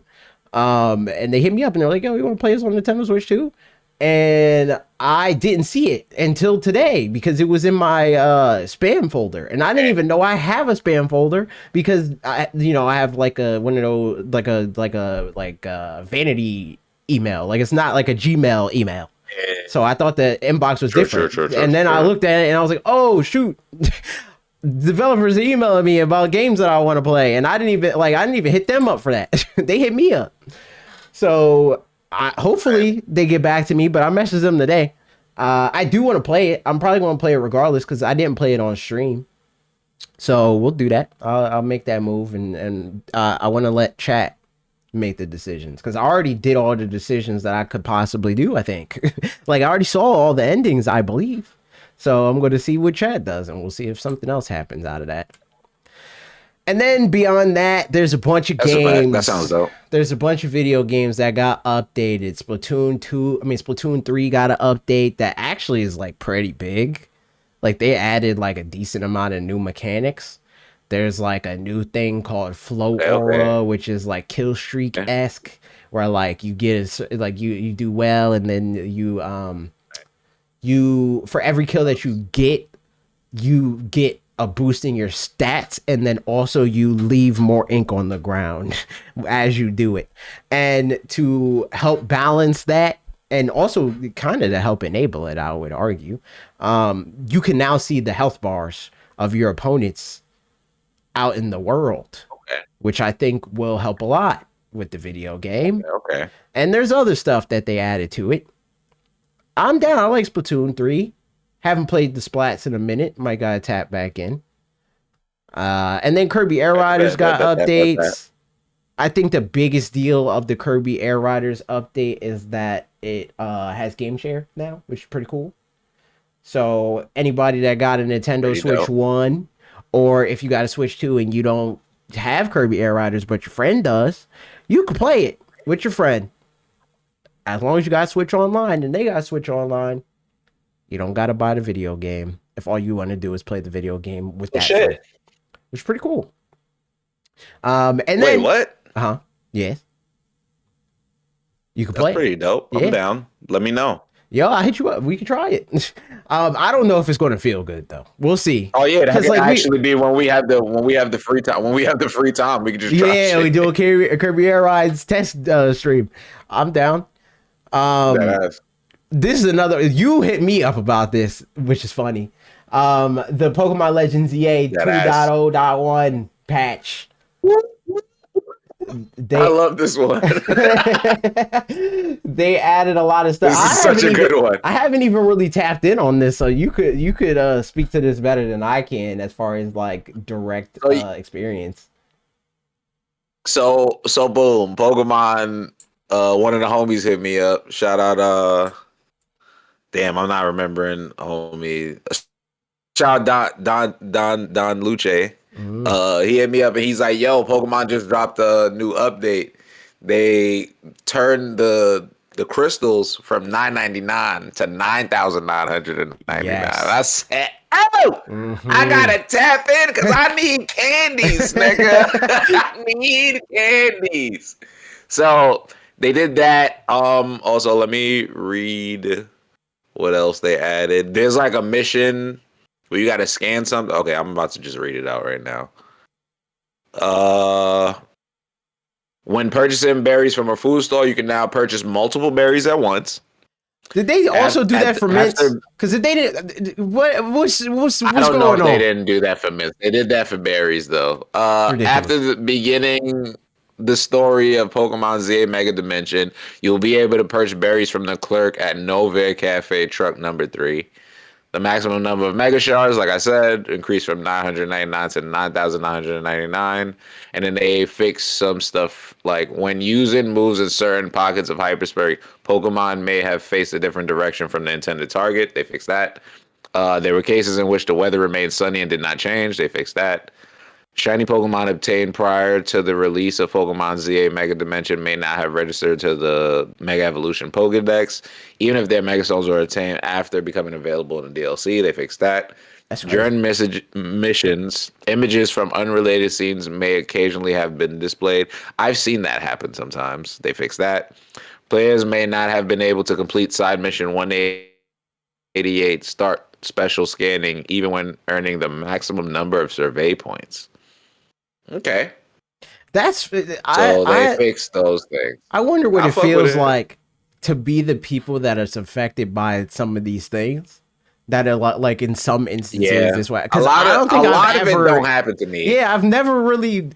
[SPEAKER 1] And they hit me up and they're like, yo, you want to play this on Nintendo Switch 2? And I didn't see it until today because it was in my spam folder, and I didn't even know I have a spam folder because I have like a one of those like a vanity email, like it's not like a Gmail email. So I thought the inbox was different, and then I looked at it and I was like, oh shoot. Developers are emailing me about games that I want to play, and I didn't even hit them up for that. They hit me up. So hopefully they get back to me, but I messaged them today. I do want to play it. I'm probably going to play it regardless because I didn't play it on stream. So we'll do that. I'll make that move, and I want to let chat make the decisions because I already did all the decisions that I could possibly do, I think. Like I already saw all the endings, I believe. So I'm going to see what chat does, and we'll see if something else happens out of that. And then beyond that, there's a bunch of games.
[SPEAKER 2] That sounds dope.
[SPEAKER 1] There's a bunch of video games that got updated. Splatoon 3 got an update that actually is like pretty big. Like they added like a decent amount of new mechanics. There's like a new thing called Flow Aura, which is like kill streak-esque, where like you get you do well, and then you for every kill that you get, you get a boost in your stats, and then also you leave more ink on the ground as you do it. And to help balance that, and also kind of to help enable it, I would argue, you can now see the health bars of your opponents out in the world,
[SPEAKER 2] Okay.
[SPEAKER 1] which I think will help a lot with the video game.
[SPEAKER 2] Okay.
[SPEAKER 1] And there's other stuff that they added to it. I'm down. I like Splatoon 3. Haven't played the Splats in a minute. Might gotta tap back in. And then Kirby Air Riders got updates. I think the biggest deal of the Kirby Air Riders update is that it has game share now, which is pretty cool. So anybody that got a Nintendo
[SPEAKER 2] Pretty
[SPEAKER 1] Switch
[SPEAKER 2] dope.
[SPEAKER 1] 1, or if you got a Switch 2 and you don't have Kirby Air Riders but your friend does, you can play it with your friend. As long as you got Switch Online and they got Switch Online, you don't gotta buy the video game if all you want to do is play the video game with that friend,
[SPEAKER 2] Shit.
[SPEAKER 1] which is pretty cool. And
[SPEAKER 2] Wait,
[SPEAKER 1] then
[SPEAKER 2] what?
[SPEAKER 1] yes, you can
[SPEAKER 2] That's
[SPEAKER 1] play it.
[SPEAKER 2] pretty dope.
[SPEAKER 1] Yeah.
[SPEAKER 2] I'm down. Let me know.
[SPEAKER 1] Yo, I hit you up. We can try it. I don't know if it's going to feel good though. We'll see.
[SPEAKER 2] Oh yeah, that
[SPEAKER 1] 'Cause,
[SPEAKER 2] could
[SPEAKER 1] like,
[SPEAKER 2] actually be when we have the free time. When we have the free time, we can just try
[SPEAKER 1] Yeah,
[SPEAKER 2] shit.
[SPEAKER 1] we do a Kirby Air Rides test stream. I'm down.
[SPEAKER 2] Deadass.
[SPEAKER 1] This is another. You hit me up about this, which is funny. The Pokemon Legends EA
[SPEAKER 2] Deadass.
[SPEAKER 1] 2.0.1 patch.
[SPEAKER 2] I love this one.
[SPEAKER 1] They added a lot of stuff.
[SPEAKER 2] This is such a good one.
[SPEAKER 1] I haven't even really tapped in on this, so you could speak to this better than I can as far as like direct experience.
[SPEAKER 2] So boom, Pokemon. One of the homies hit me up. Shout out. Damn, I'm not remembering homie. Shout out Don Luce. He hit me up and he's like, "Yo, Pokemon just dropped a new update. They turned the crystals from $9.99 to $9,999."
[SPEAKER 1] Yes.
[SPEAKER 2] I said, "Oh, I gotta tap in because I need candies, nigga. I need candies." So they did that. Also, let me read what else they added. There's like a mission where you got to scan something. Okay, I'm about to just read it out right now. When purchasing berries from a food store, you can now purchase multiple berries at once.
[SPEAKER 1] Did they also do that for mints?
[SPEAKER 2] after-
[SPEAKER 1] Because if they didn't, what's
[SPEAKER 2] I don't know
[SPEAKER 1] going
[SPEAKER 2] if they
[SPEAKER 1] on?
[SPEAKER 2] didn't do that for mints. They did that for berries though.
[SPEAKER 1] Ridiculous.
[SPEAKER 2] After the beginning the story of Pokemon ZA Mega Dimension, you'll be able to purchase berries from the clerk at Nova Cafe truck number 3. The maximum number of Mega Shards, like I said, increased from 999 to 9,999. And then they fixed some stuff like when using moves in certain pockets of hyperspace, Pokemon may have faced a different direction from the intended target. They fixed that. There were cases in which the weather remained sunny and did not change. They fixed that. Shiny Pokemon obtained prior to the release of Pokemon ZA Mega Dimension may not have registered to the Mega Evolution Pokedex, even if their Megastones were obtained after becoming available in the DLC. They fixed that.
[SPEAKER 1] That's great.
[SPEAKER 2] During missions, images from unrelated scenes may occasionally have been displayed. I've seen that happen sometimes. They fixed that. Players may not have been able to complete side mission 188 start special scanning, even when earning the maximum number of survey points. Okay.
[SPEAKER 1] That's
[SPEAKER 2] So
[SPEAKER 1] I
[SPEAKER 2] fixed those things.
[SPEAKER 1] I wonder what
[SPEAKER 2] I
[SPEAKER 1] it
[SPEAKER 2] fuck with
[SPEAKER 1] feels
[SPEAKER 2] it.
[SPEAKER 1] like to be the people that is affected by some of these things that are like in some instances
[SPEAKER 2] Yeah.
[SPEAKER 1] this way.
[SPEAKER 2] A
[SPEAKER 1] Because
[SPEAKER 2] lot
[SPEAKER 1] I don't think
[SPEAKER 2] of
[SPEAKER 1] I've
[SPEAKER 2] it
[SPEAKER 1] ever.
[SPEAKER 2] don't happen to me.
[SPEAKER 1] Yeah, I've never really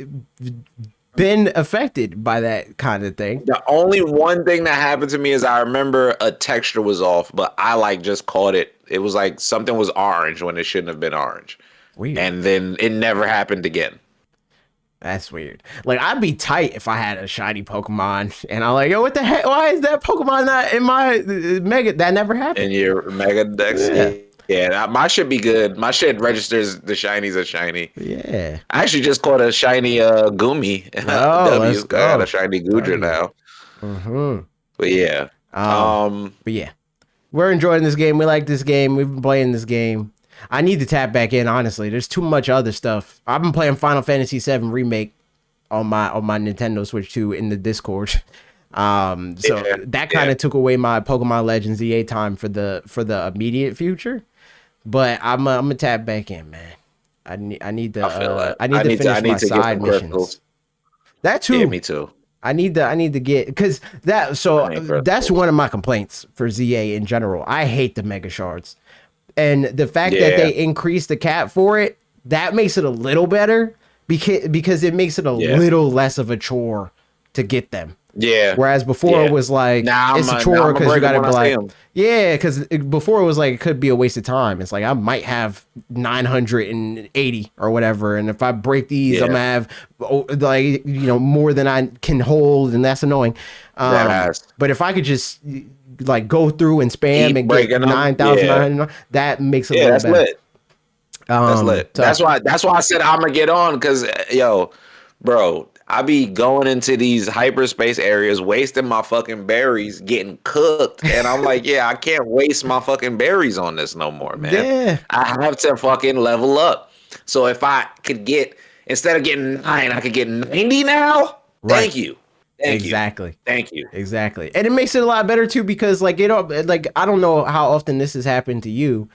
[SPEAKER 1] been affected by that kind of thing.
[SPEAKER 2] The only one thing that happened to me is I remember a texture was off, but I like just caught it. It was like something was orange when it shouldn't have been orange.
[SPEAKER 1] Weird.
[SPEAKER 2] And then it never happened again.
[SPEAKER 1] That's weird. Like, I'd be tight if I had a shiny Pokemon and I'm like, yo, what the heck? Why is that Pokemon not in my Mega? That never happened.
[SPEAKER 2] In your Mega Dex. Yeah, my shit be good. My shit registers the shinies as shiny.
[SPEAKER 1] Yeah.
[SPEAKER 2] I actually just caught a shiny Gumi.
[SPEAKER 1] Oh, let's
[SPEAKER 2] I got
[SPEAKER 1] go.
[SPEAKER 2] a shiny Gudra now.
[SPEAKER 1] Mm-hmm.
[SPEAKER 2] But yeah.
[SPEAKER 1] But yeah, we're enjoying this game. We like this game. We've been playing this game. I need to tap back in, honestly. There's too much other stuff. I've been playing Final Fantasy VII Remake on my Nintendo Switch 2 in the Discord. That kind of took away my Pokemon Legends EA time for the immediate future. But I'm gonna tap back in, man. I need to
[SPEAKER 2] I feel that.
[SPEAKER 1] I need to finish my
[SPEAKER 2] to get
[SPEAKER 1] side
[SPEAKER 2] some
[SPEAKER 1] missions.
[SPEAKER 2] crystals.
[SPEAKER 1] That too.
[SPEAKER 2] Yeah, me too.
[SPEAKER 1] I need to get because that's one of my complaints for ZA in general. I hate the mega shards, and the fact that they increased the cap for it, that makes it a little better because it makes it a little less of a chore to get them.
[SPEAKER 2] Yeah.
[SPEAKER 1] Whereas before it was like it's a chore because you gotta be like, because before it was like it could be a waste of time. It's like I might have 980 or whatever, and if I break these, I'm gonna have like more than I can hold, and that's annoying. But if I could just like go through and spam and get 9,900, that makes it a little better.
[SPEAKER 2] Lit. That's lit. That's why I said I'm gonna get on because bro. I be going into these hyperspace areas, wasting my fucking berries, getting cooked, and I'm like, I can't waste my fucking berries on this no more, man.
[SPEAKER 1] Yeah.
[SPEAKER 2] I have to fucking level up. So if I could get, instead of getting 9, I could get 90 now.
[SPEAKER 1] Right.
[SPEAKER 2] Thank you.
[SPEAKER 1] Exactly.
[SPEAKER 2] Thank you.
[SPEAKER 1] Exactly. And it makes it a lot better too because like I don't know how often this has happened to you.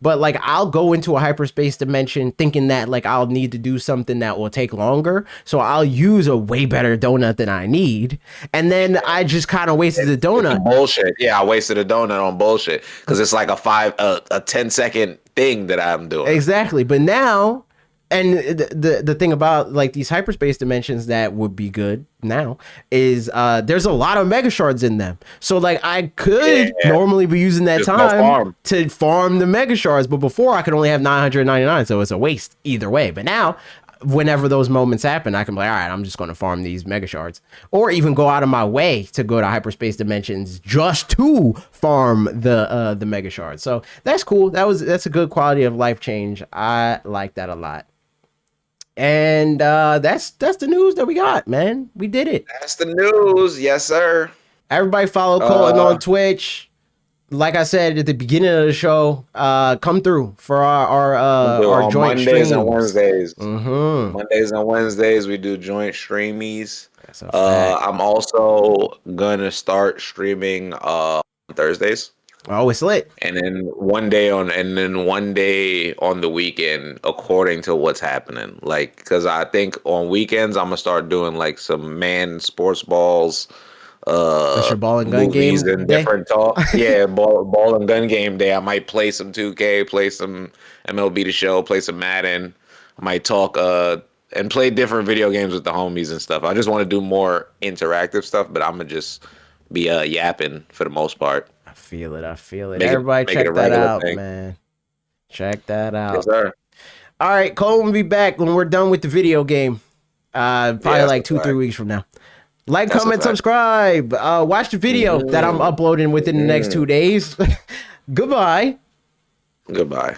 [SPEAKER 1] But like I'll go into a hyperspace dimension thinking that like I'll need to do something that will take longer. So I'll use a way better donut than I need. And then I just kind of wasted the donut.
[SPEAKER 2] Bullshit. Yeah, I wasted a donut on bullshit. Because it's like a 10-second thing that I'm doing.
[SPEAKER 1] Exactly. But now, and the thing about like these hyperspace dimensions that would be good now is there's a lot of mega shards in them. So like I could normally be using that time to farm the mega shards, but before I could only have 999, so it's a waste either way. But now whenever those moments happen, I can be like, all right, I'm just going to farm these mega shards, or even go out of my way to go to hyperspace dimensions just to farm the mega shards. So that's cool. That's a good quality of life change. I like that a lot. And that's the news that we got, man. We did it.
[SPEAKER 2] That's the news. Yes, sir.
[SPEAKER 1] Everybody follow Colton on Twitch. Like I said at the beginning of the show, come through for our joint
[SPEAKER 2] Mondays
[SPEAKER 1] streams.
[SPEAKER 2] and Wednesdays.
[SPEAKER 1] Mm-hmm.
[SPEAKER 2] Mondays and Wednesdays we do joint streamies.
[SPEAKER 1] That's a fact.
[SPEAKER 2] I'm also gonna start streaming Thursdays.
[SPEAKER 1] Oh, it's lit.
[SPEAKER 2] And then one day on the weekend, according to what's happening. Like, because I think on weekends I'm gonna start doing like some man sports balls,
[SPEAKER 1] that's your ball and gun game
[SPEAKER 2] and
[SPEAKER 1] day?
[SPEAKER 2] Different talk. Yeah, ball and gun game day. I might play some 2K, play some MLB The Show, play some Madden. I might talk and play different video games with the homies and stuff. I just want to do more interactive stuff, but I'm gonna just be yapping for the most part.
[SPEAKER 1] I feel it. Everybody check that out, man. Check that out.
[SPEAKER 2] Yes, sir.
[SPEAKER 1] All right, Cole will be back when we're done with the video game. Probably like 2-3 weeks from now. Like, comment, subscribe. Watch the video that I'm uploading within the next 2 days. Goodbye.
[SPEAKER 2] Goodbye.